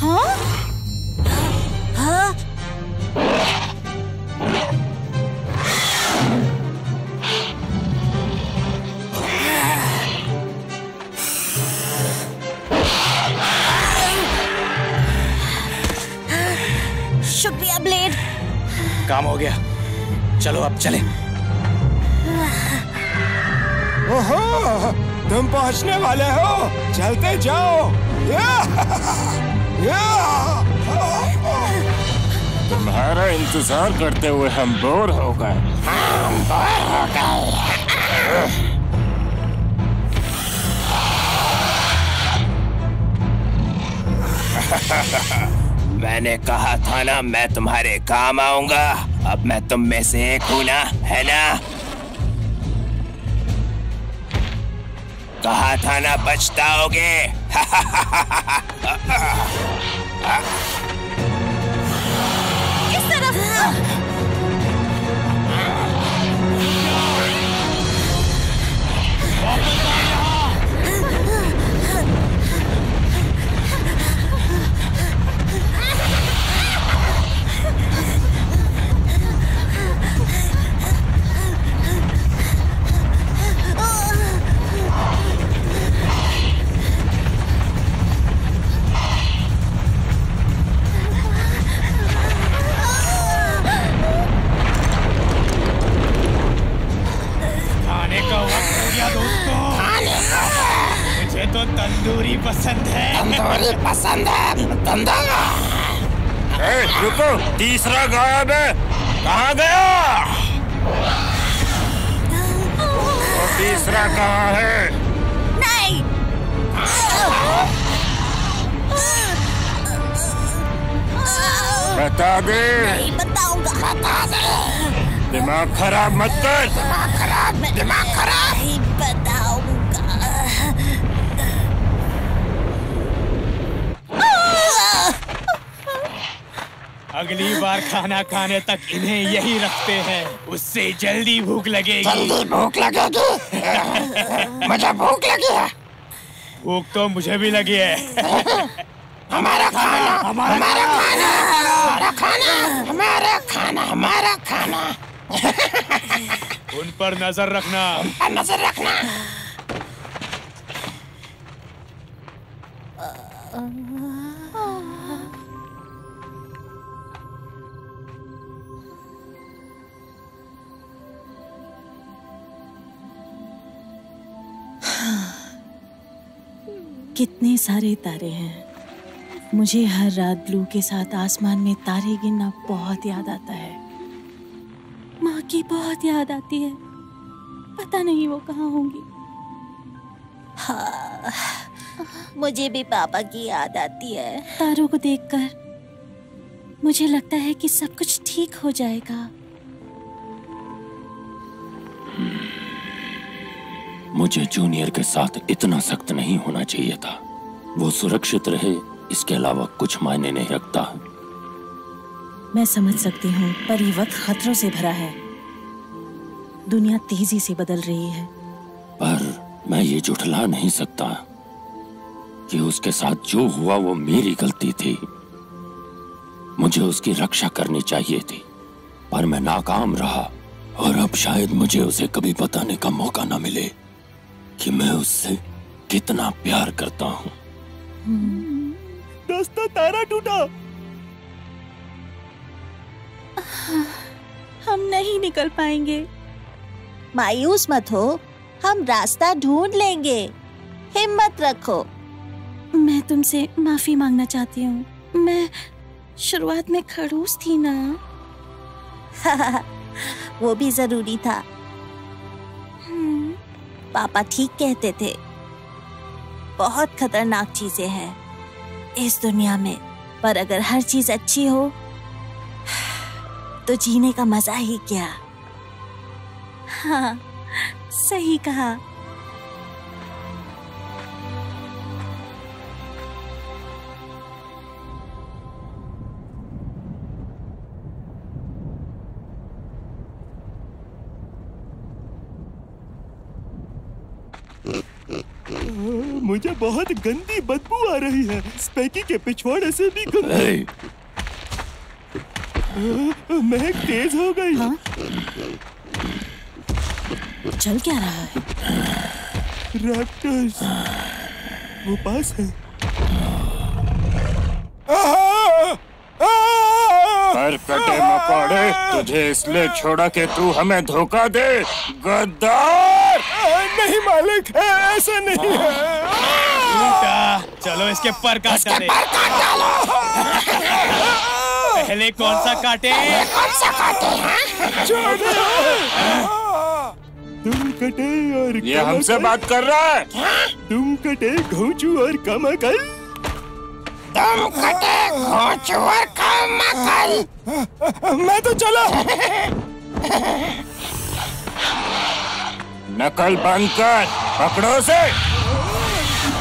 हाँ? हाँ? शुक्रिया ब्लेड।
काम हो गया, चलो अब चले।
ओहो, तुम पहुंचने वाले हो, चलते जाओ।
तुम्हारा इंतजार करते हुए हम बोर हो गए।
मैंने कहा था ना मैं तुम्हारे काम आऊंगा। अब मैं तुम में से एक हूं ना, है ना? कहा था ना पछताओगे।
किस तरफ?
मुझे तो तंदूरी पसंद है।
तंदूरी पसंद है, तंदूरी।
रुको, तीसरा गायब है। कहाँ गया? वो तीसरा कहाँ है?
नहीं।
बता दे।
नहीं बताऊंगा। बता दे।
दिमाग खराब मत कर।
दिमाग खराब नहीं बताऊंगा।
अगली बार खाना खाने तक इन्हें यही रखते हैं, उससे जल्दी भूख लगेगी।
जल्दी भूख लगेगी। मुझे भूख लगी है।
भूख तो मुझे भी लगी है।
हमारा खाना, हमारा खाना, हमारा खाना, हमारा खाना, हमारा खाना।
उन पर नजर रखना।
उन पर नजर रखना।
कितने सारे तारे हैं। मुझे हर रात ब्लू के साथ आसमान में तारे गिनना बहुत याद आता है। माँ की बहुत याद आती है। पता नहीं वो कहाँ होंगी। हाँ, मुझे भी पापा की याद आती है। तारों को देखकर मुझे लगता है कि सब कुछ ठीक हो जाएगा।
मुझे जूनियर के साथ इतना सख्त नहीं होना चाहिए था। वो सुरक्षित रहे, इसके अलावा कुछ मायने नहीं रखता।
मैं समझ सकती हूँ, पर ये वक्त खतरों से भरा है। दुनिया तेजी से बदल रही है।
पर मैं ये झुठला नहीं सकता कि उसके साथ जो हुआ वो मेरी गलती थी। मुझे उसकी रक्षा करनी चाहिए थी, पर मैं नाकाम रहा। और अब शायद मुझे उसे कभी बताने का मौका न मिले कि मैं उससे कितना प्यार करता हूँ।
दोस्तों, तारा टूटा।
हम नहीं निकल पाएंगे। मायूस मत हो, हम रास्ता ढूंढ लेंगे। हिम्मत रखो। मैं तुमसे माफी मांगना चाहती हूँ। मैं शुरुआत में खड़ूस थी ना। वो भी जरूरी था। पापा ठीक कहते थे, बहुत खतरनाक चीजें हैं इस दुनिया में, पर अगर हर चीज अच्छी हो तो जीने का मजा ही क्या। हाँ, सही कहा।
मुझे बहुत गंदी बदबू आ रही है। स्पैकी के पिछवाड़े से भी गंदी। महक तेज हो गई।
हाँ? चल क्या रहा है?
रैप्टर्स वो पास है।
पर कटे मकोड़े, तुझे इसलिए छोड़ा कि तू हमें धोखा दे, गद्दार।
नहीं मालिक, ऐसा नहीं है।
चलो इसके पर काट डाले। पहले कौन सा काटे?
तुम कटे और
ये हमसे बात कर रहा है।
तुम कटे घोंचू और कमकल।
तुम कटे घोंचू और कमकल।
मैं तो चला।
नकल बंद कर, पकड़ो से।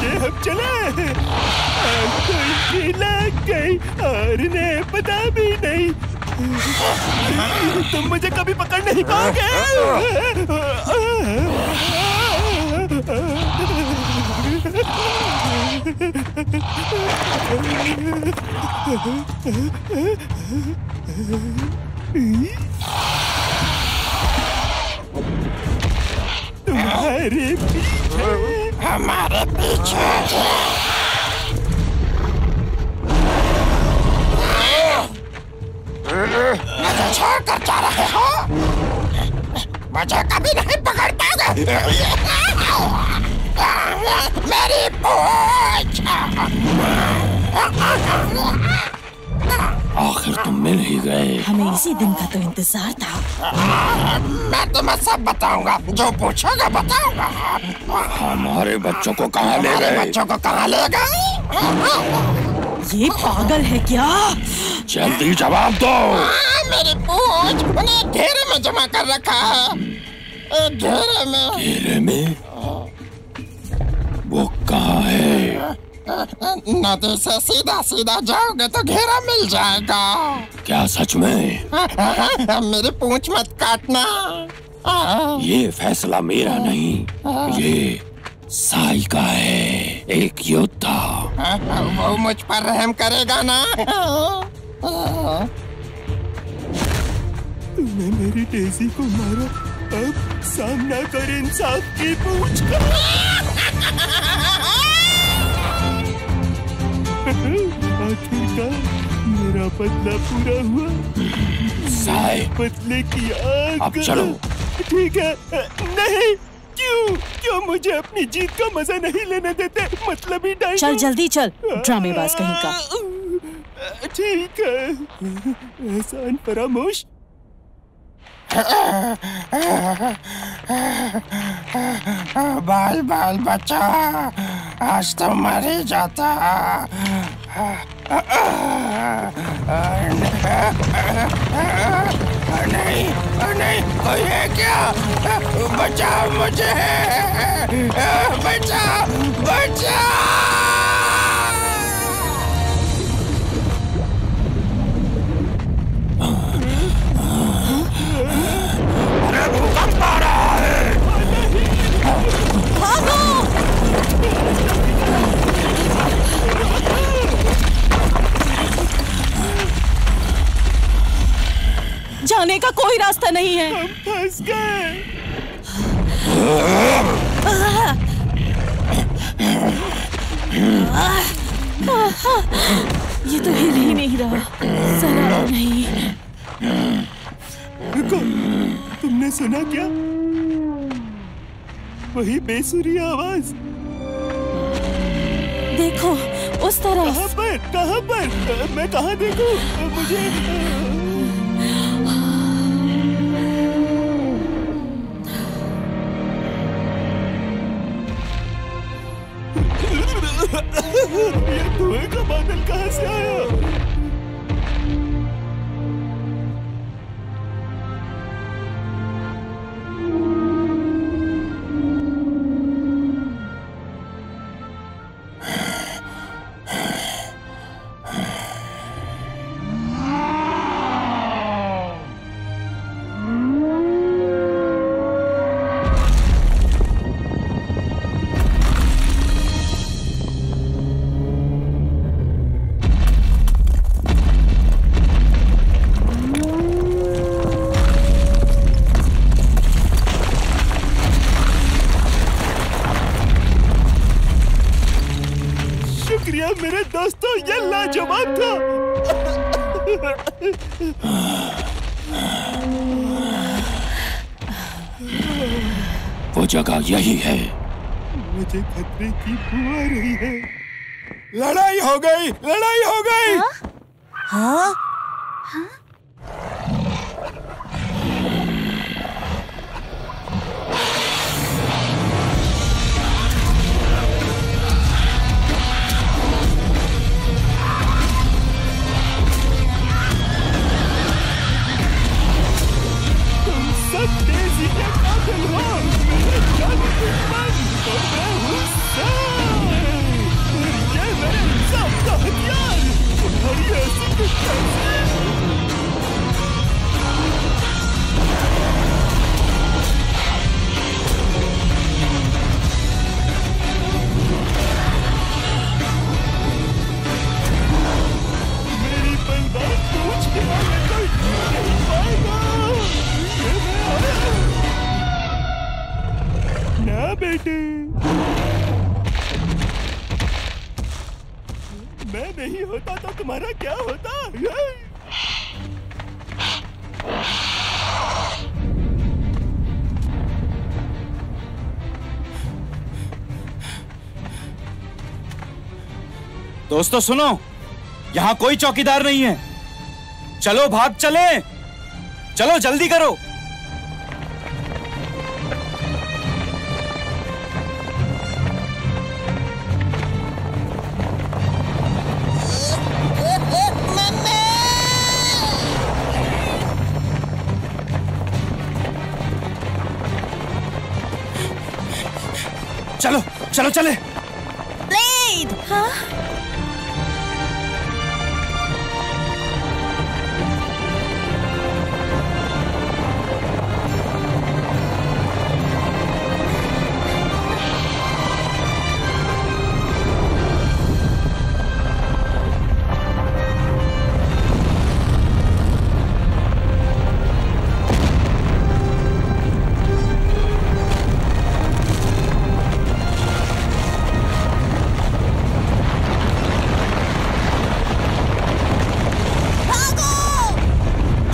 ये हम चले। कोई लग गई और ने पता भी नहीं। तुम मुझे कभी पकड़ नहीं पाओगे। तुम्हारे पीछे,
हमारे पीछे। मुझे छोड़ कर जा रहे हो? मुझे कभी नहीं पकड़ पाओगे। मेरी पूंछ।
आखिर तुम मिल ही गए।
हमें इसी दिन का तो इंतजार था।
मैं तुम्हें सब बताऊंगा, जो पूछोगे बताऊंगा।
हमारे बच्चों को कहाँ ले गए?
बच्चों को कहाँ ले गए?
ये पागल है क्या?
जल्दी जवाब दो।
मेरी पूंछ उन्हें घेरे में जमा कर रखा है। घेरे में।
घेरे में? वो कहाँ है?
नदी से सीधा सीधा जाओगे तो घेरा मिल जाएगा।
क्या सच में?
मेरी पूंछ मत काटना।
ये फैसला मेरा नहीं, ये साई का है, एक योद्धा।
वो मुझ पर रहम करेगा ना?
तुमने मेरी डेज़ी को मारा, अब सामना कर इंसाफ की पूछ का। आखिरकार मेरा बदला पूरा हुआ।
साई,
बदले की आग।
अब चलो।
ठीक है। नहीं, क्यों मुझे अपनी जीत का मजा नहीं लेने देते? मतलब ही डायनो।
चल जल्दी चल, ड्रामेबाज कहीं का।
ठीक है, एहसान फरामोश।
बाल बाल बच्चा, आज तो मर ही जाता। नहीं नहीं, कोई है क्या? बचाओ मुझे, बचाओ बचाओ।
भूकंप आ रहा है।
भागो! जाने का कोई रास्ता नहीं है।
हम फंस गए।
ये तो हिल ही नहीं रहा, जरा नहीं।
रुको, तुमने सुना क्या? वही बेसुरी आवाज।
देखो उस तरफ।
कहाँ पर? कहाँ पर? मैं कहाँ देखूं? मुझे ये धुएं का बादल कहाँ से आया? लाजवाब था।
वो जगह यही है।
मुझे खतरे की बू आ रही है।
लड़ाई हो गई, लड़ाई हो गई।
हाँ? हाँ?
सब तेजी के कातिल हो। मेरे जाने दुश्मन और मैं हूँ सार। ये मेरे इंसाफ का हथियार। तुम्हारी ऐसी दुश्मन मेरी बलबान पूछ के आगे कोई नहीं पाएगा। ना बेटे, मैं नहीं होता तो तुम्हारा क्या होता?
दोस्तों सुनो, यहाँ कोई चौकीदार नहीं है। चलो भाग चले, चलो जल्दी करो। चलो चलो चले।
ब्लेड! हाँ?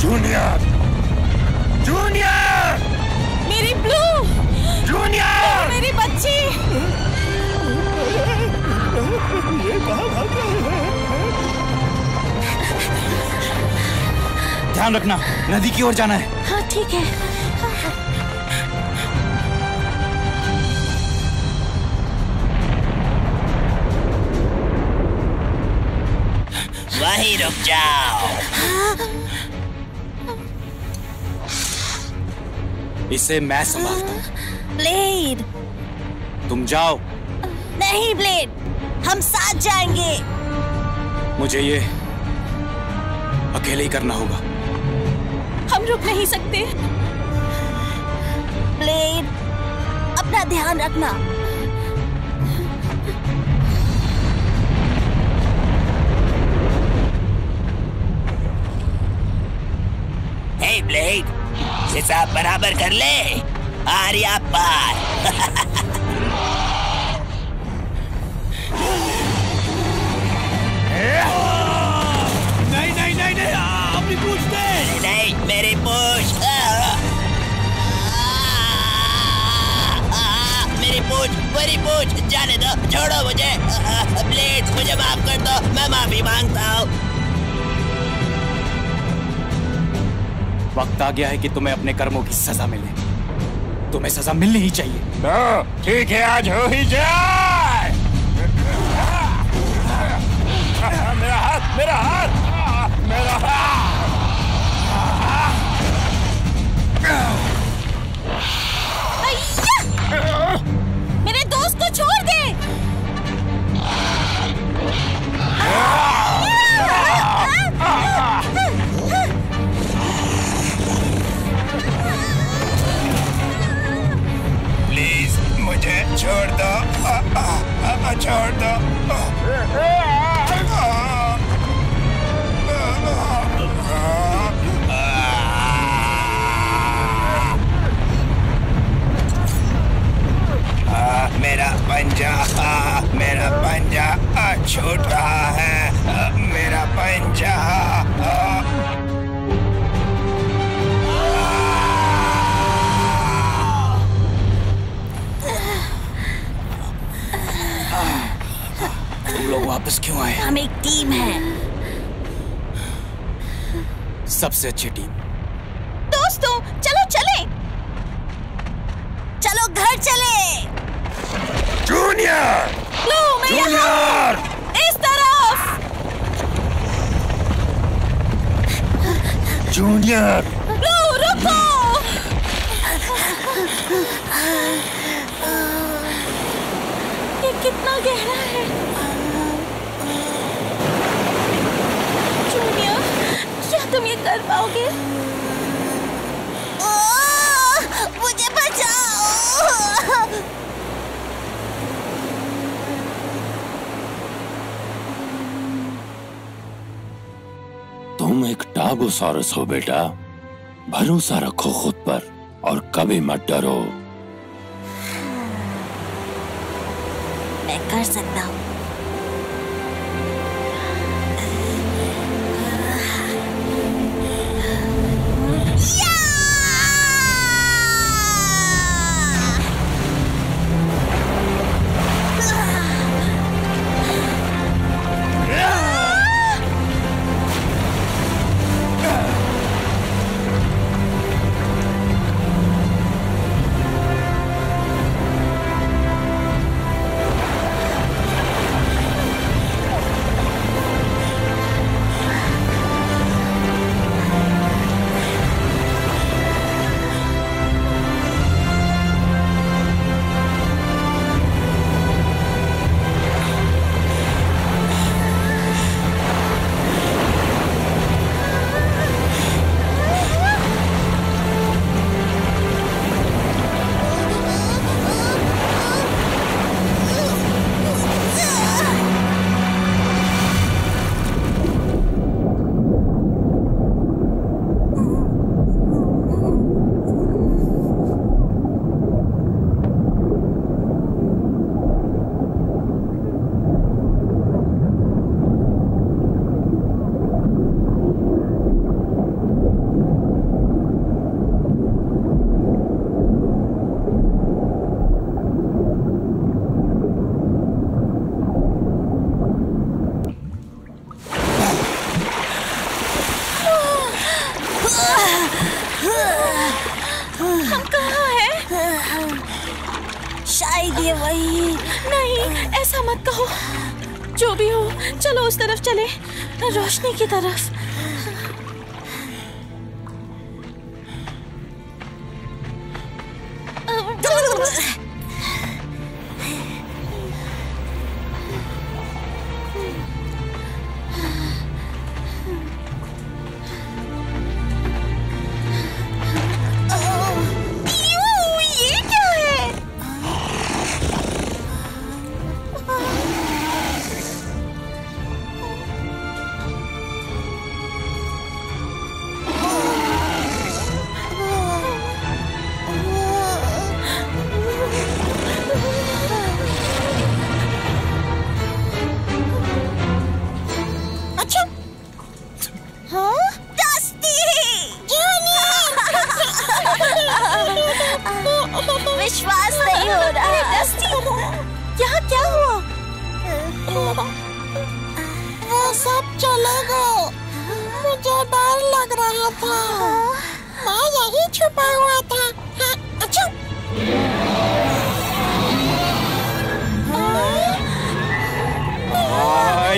जूनियर! जूनियर!
मेरी ब्लू!
जूनियर!
मेरी बच्ची!
ये कहाँ भाग रहे हैं?
ध्यान रखना, नदी की ओर जाना है।
हाँ ठीक है।
वहीं रुक जाओ।
इसे मैं संभालता हूँ।
ब्लेड!
तुम जाओ।
नहीं ब्लेड, हम साथ जाएंगे।
मुझे ये अकेले ही करना होगा।
हम रुक नहीं सकते। ब्लेड, अपना ध्यान रखना।
हे ब्लेड, हिसाब बराबर कर ले। आर्या पार।
नहीं नहीं नहीं नहीं, अपनी पूछ दे।
नहीं, मेरी पूछ। मेरी पूछ जाने दो, छोड़ो मुझे। प्लीज मुझे माफ कर दो, मैं माफी मांगता हूँ।
वक्त आ गया है कि तुम्हें अपने कर्मों की सजा मिले। तुम्हें सजा मिलनी ही चाहिए।
तो ठीक है, आज हो ही जाए। मेरा हाथ, मेरा हाथ, मेरा हाथ।
मेरे दोस्त को छोड़ दे।
प्लीज मुझे छोड़ दो, छोड़ दो।
सबसे अच्छी टीम।
दोस्तों चलो चले, चलो घर चले।
जूनियर,
ब्लू मैं यहाँ हूँ, इस तरफ।
जूनियर,
ब्लू रुको। ये कितना गहरा है। जूनियर, क्या तुम ये कर पाओगे? मुझे बचाओ।
तुम एक टाबोसॉरस हो बेटा, भरोसा रखो खुद पर और कभी मत डरो।
मैं कर सकता हूँ। हम कहाँ हैं? शायद ये वही। नहीं, ऐसा मत कहो। जो भी हो, चलो उस तरफ चले, रोशनी की तरफ। विश्वास नहीं हो रहा। डस्टी, यहाँ क्या हुआ?
वो सब चले गए। मुझे डर लग रहा था। मैं यही छुपा हुआ था। अच्छा।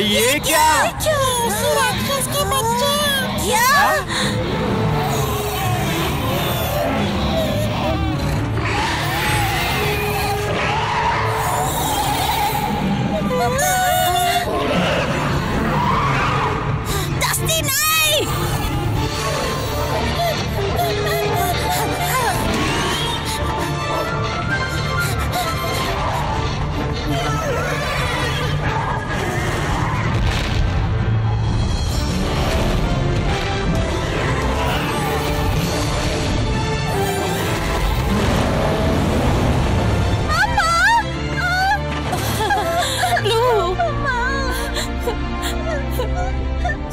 ये क्या?
उसी राक्षस के बच्चे।
क्या? डस्टी नहीं!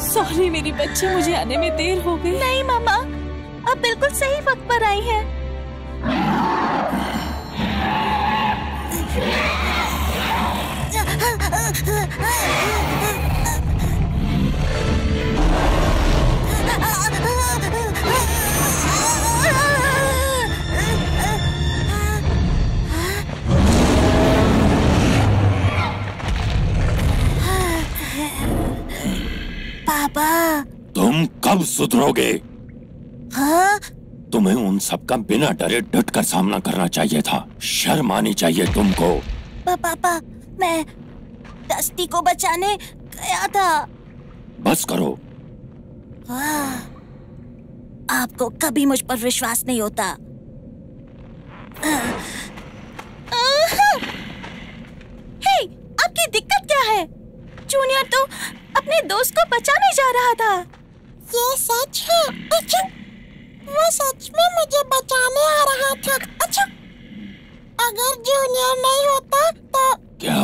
सॉरी मेरी बच्ची, मुझे आने में देर हो गई। नहीं मामा, आप बिल्कुल सही वक्त पर आई हैं। पापा।
तुम कब सुधरोगे?
हाँ?
तुम्हें उन सबका बिना डरे डट कर सामना करना चाहिए था। शर्म आनी चाहिए तुमको।
पापा, मैं डस्टी को बचाने गया था।
बस करो।
आपको कभी मुझ पर विश्वास नहीं होता। हे, आपकी दिक्कत क्या है? जूनियर तो अपने दोस्त को बचाने जा रहा था।
ये सच है? अच्छा, वो सच में मुझे बचाने आ रहा था। अच्छा, अगर जूनियर नहीं होता तो
क्या?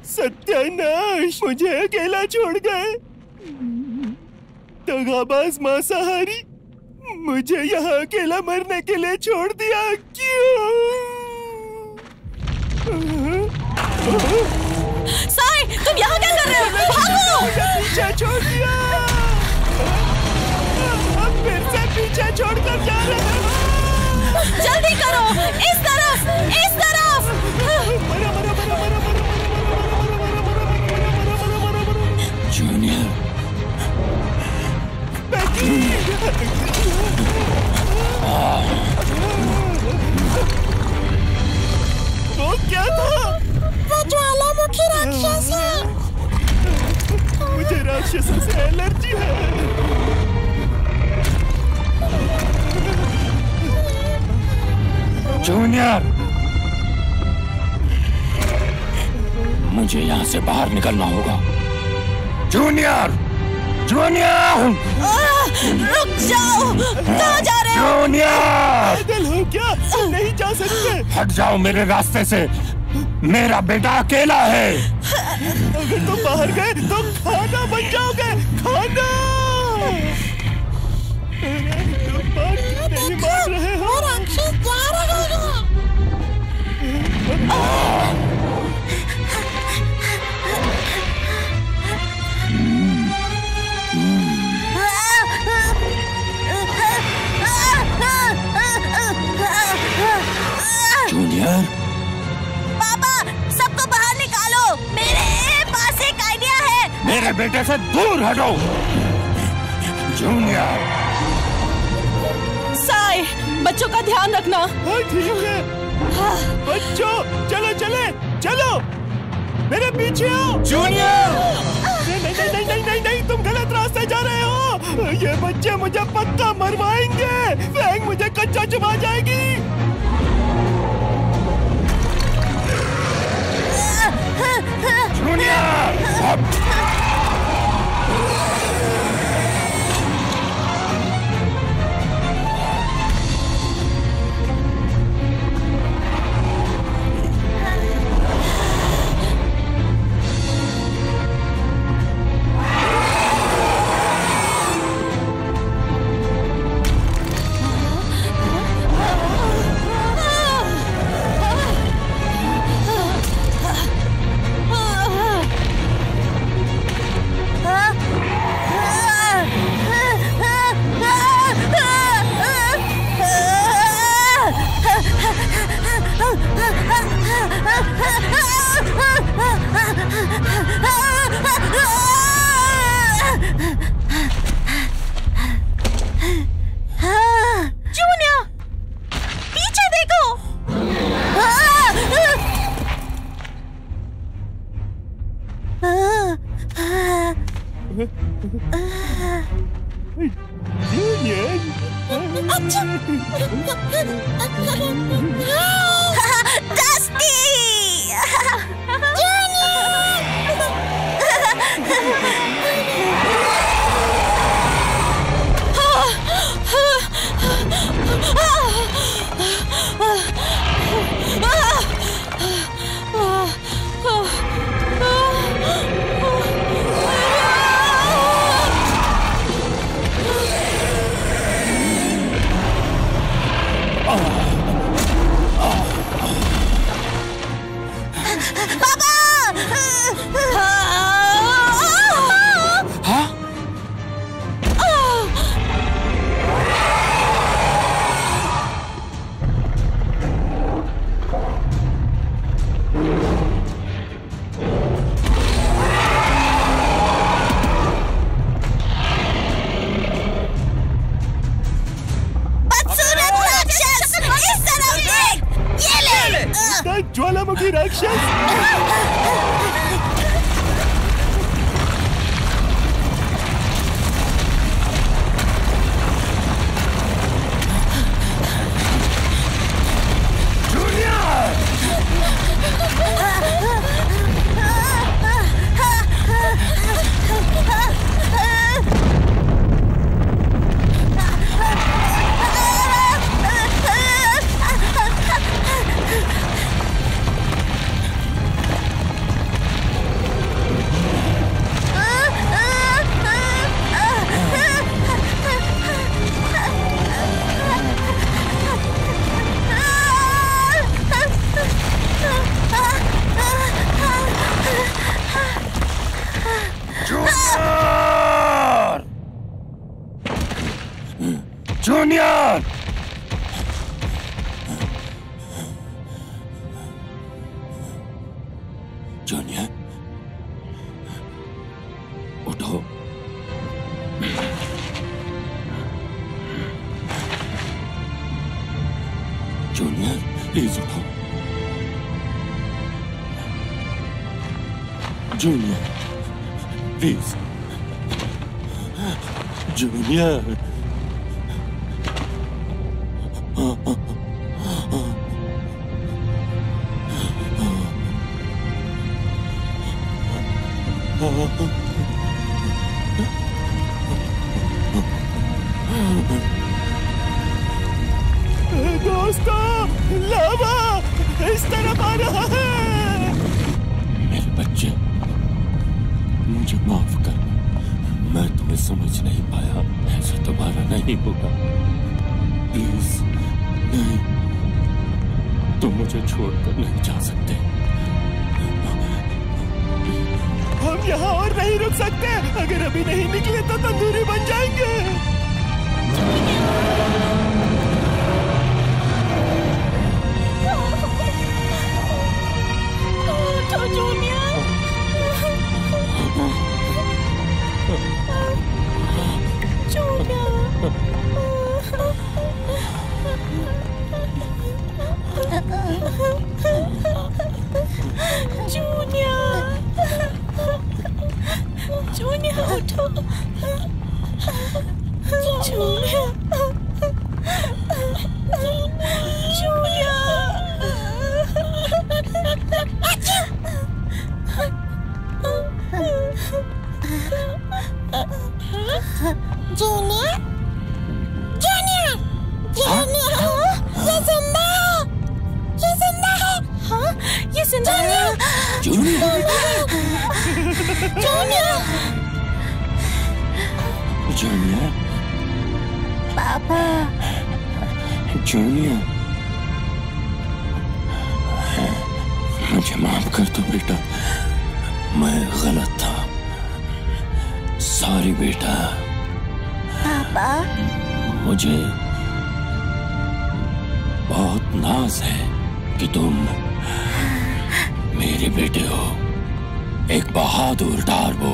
सत्यानाश, मुझे अकेला छोड़ गए। दगाबाज मांसाहारी, मुझे यहाँ अकेला मरने के लिए छोड़ दिया। क्यों?
साई, तुम यहाँ क्या कर रहे हो? भागो!
पीछे छोड़ दिया। अब फिर से पीछे छोड़कर जा रहे हो।
जल्दी करो, इस तरफ, इस तरफ।
जूनियर,
वो क्या था?
वो ज्वालामुखी राक्षस है।
मुझे राक्षसों से एलर्जी है।
जूनियर, मुझे यहाँ से बाहर निकलना होगा। Junior, junior!
रुक जाओ! कहाँ जा रहे हो?
जूनियर!
पागल हो क्या? नहीं जा सकते।
हट जाओ मेरे रास्ते से। मेरा बेटा अकेला है।
अगर तुम बाहर गए तो खाना बन जाओगे। खाना! तुम बात नहीं मान रहे हो।
वो राक्षस जा रहे हैं।
जूनियर,
पापा, सबको बाहर निकालो। मेरे पास एक आइडिया है।
मेरे बेटे से दूर हटो। जूनियर,
साई, बच्चों का ध्यान रखना।
हाँ, ठीक है। बच्चों, चलो चले, चलो मेरे पीछे आओ।
जूनियर!
नहीं नहीं नहीं नहीं नहीं नहीं, तुम गलत रास्ते जा रहे हो। ये बच्चे मुझे पक्का मरवाएंगे। फैंग मुझे कच्चा चबा जाएगी।
जूनियर!
ज्वालामुखी राक्षस।
जूनियर!
जूनियर, उठो। जूनियर, प्लीज उठो। Junior, please. जूनियर,
दोस्तों, लावा इस तरफ आ रहा है।
मेरे बच्चे, मुझे माफ कर। मैं तुम्हें समझ नहीं पाया। ऐसा दोबारा नहीं होगा। प्लीज नहीं, तुम मुझे छोड़कर नहीं जा सकते।
हम यहाँ और नहीं रुक सकते। अगर अभी नहीं निकले तो तंदूरी बन जाएंगे।
तो जूनियर, जूनियर उठो।
जूनियर, जूनियर, जूनियर, ये जिंदा है, ये जिंदा है।
हाँ, ये जिंदा है।
जूनियर,
जूनियर,
जूनियर,
पापा।
जूनियर, मुझे माफ कर दो बेटा। मैं गलत था। सॉरी बेटा।
पापा,
मुझे बहुत नाज है कि तुम मेरे बेटे हो। एक बहादुर टार्बो।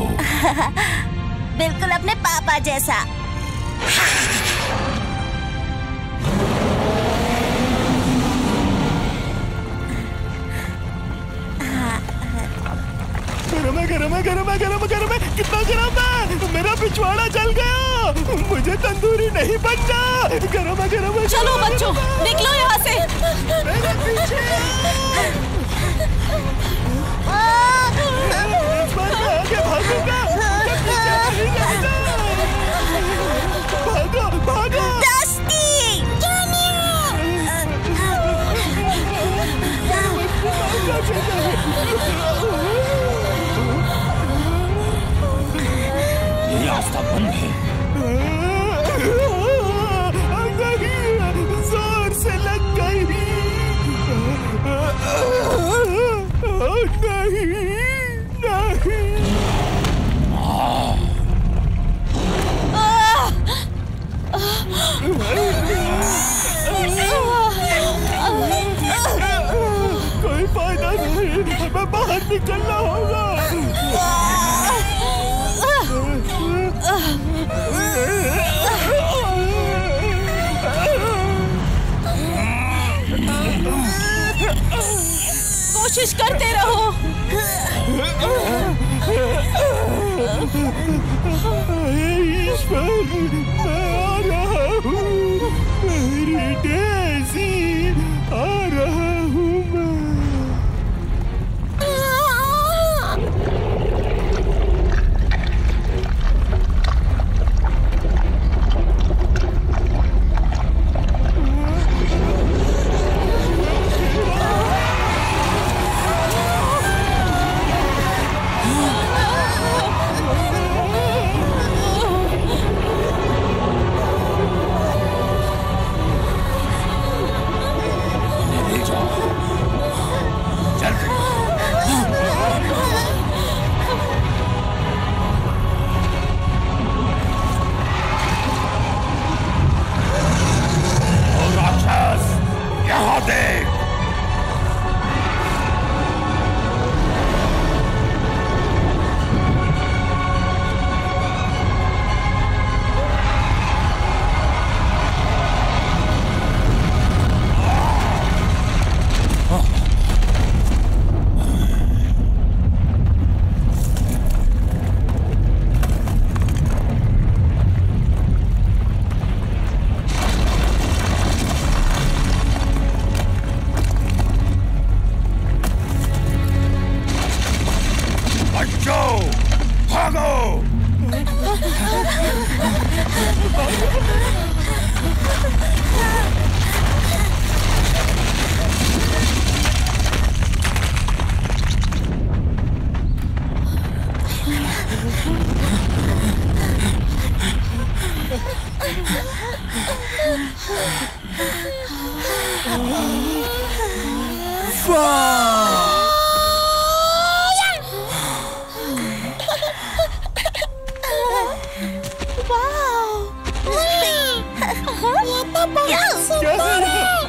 बिल्कुल अपने पापा जैसा।
गरम है, गरम है, गरम है, गरम है। कितना गरम है। मेरा पिछवाड़ा जल गया। मुझे तंदूरी नहीं बनना। गरम है, गरम है।
चलो बच्चों, निकलो यहाँ से।
मेरे पीछे। इस बार मैं आगे भागूंगा।
ये रास्ता बंद है।
नहीं, जोर से लग गई। नहीं, नहीं। कोई फायदा नहीं, हमें बाहर निकलना होगा।
कोशिश करते रहो।
ईश्वर, मैं आ रहा हूँ। मेरी डेज़ी, आ रहा हूँ मैं।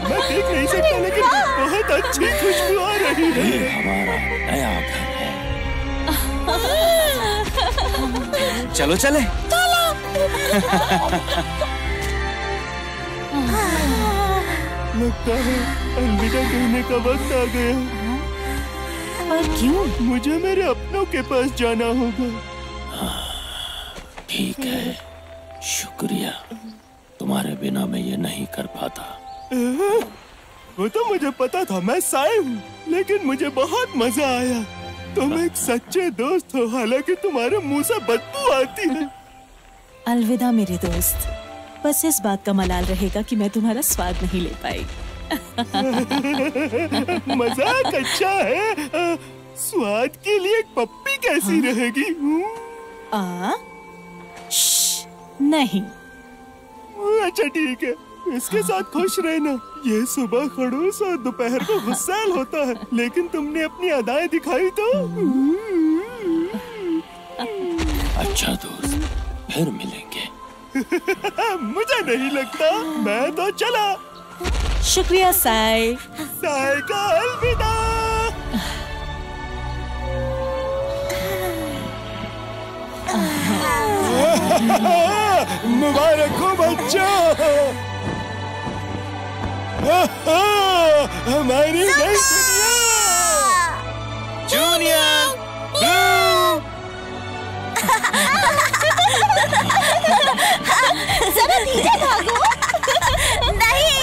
मैं देख नहीं सकता, लेकिन बहुत अच्छी खुशबू आ रही है।
ये हमारा नया घर है।
चलो चले।
लगता है अलविदा कहने का वक्त आ गया।
पर क्यों?
मुझे मेरे अपनों के पास जाना होगा।
ठीक है, शुक्रिया। तुम्हारे बिना मैं ये नहीं कर पाता।
वो तो मुझे पता था, मैं साई हूँ, लेकिन मुझे बहुत मजा आया। तुम एक सच्चे दोस्त हो, हालांकि तुम्हारे मुंह से बदबू आती है।
अलविदा मेरे दोस्त। बस इस बात का मलाल रहेगा कि मैं तुम्हारा स्वाद नहीं ले पाई।
मजाक अच्छा है। स्वाद के लिए एक पप्पी कैसी रहेगी?
नहीं।
अच्छा ठीक है, इसके साथ खुश रहना। ये सुबह खड़ूस और दोपहर को गुस्सैल होता है, लेकिन तुमने अपनी अदाएं दिखाई तो।
अच्छा दोस्त, फिर मिलेंगे।
मुझे नहीं लगता। मैं तो चला।
शुक्रिया साई।
साई का अलविदा। मुबारक हो बच्चों, हमारी नई दुनिया।
जूनियर
जरा धीरे भागो।
नहीं।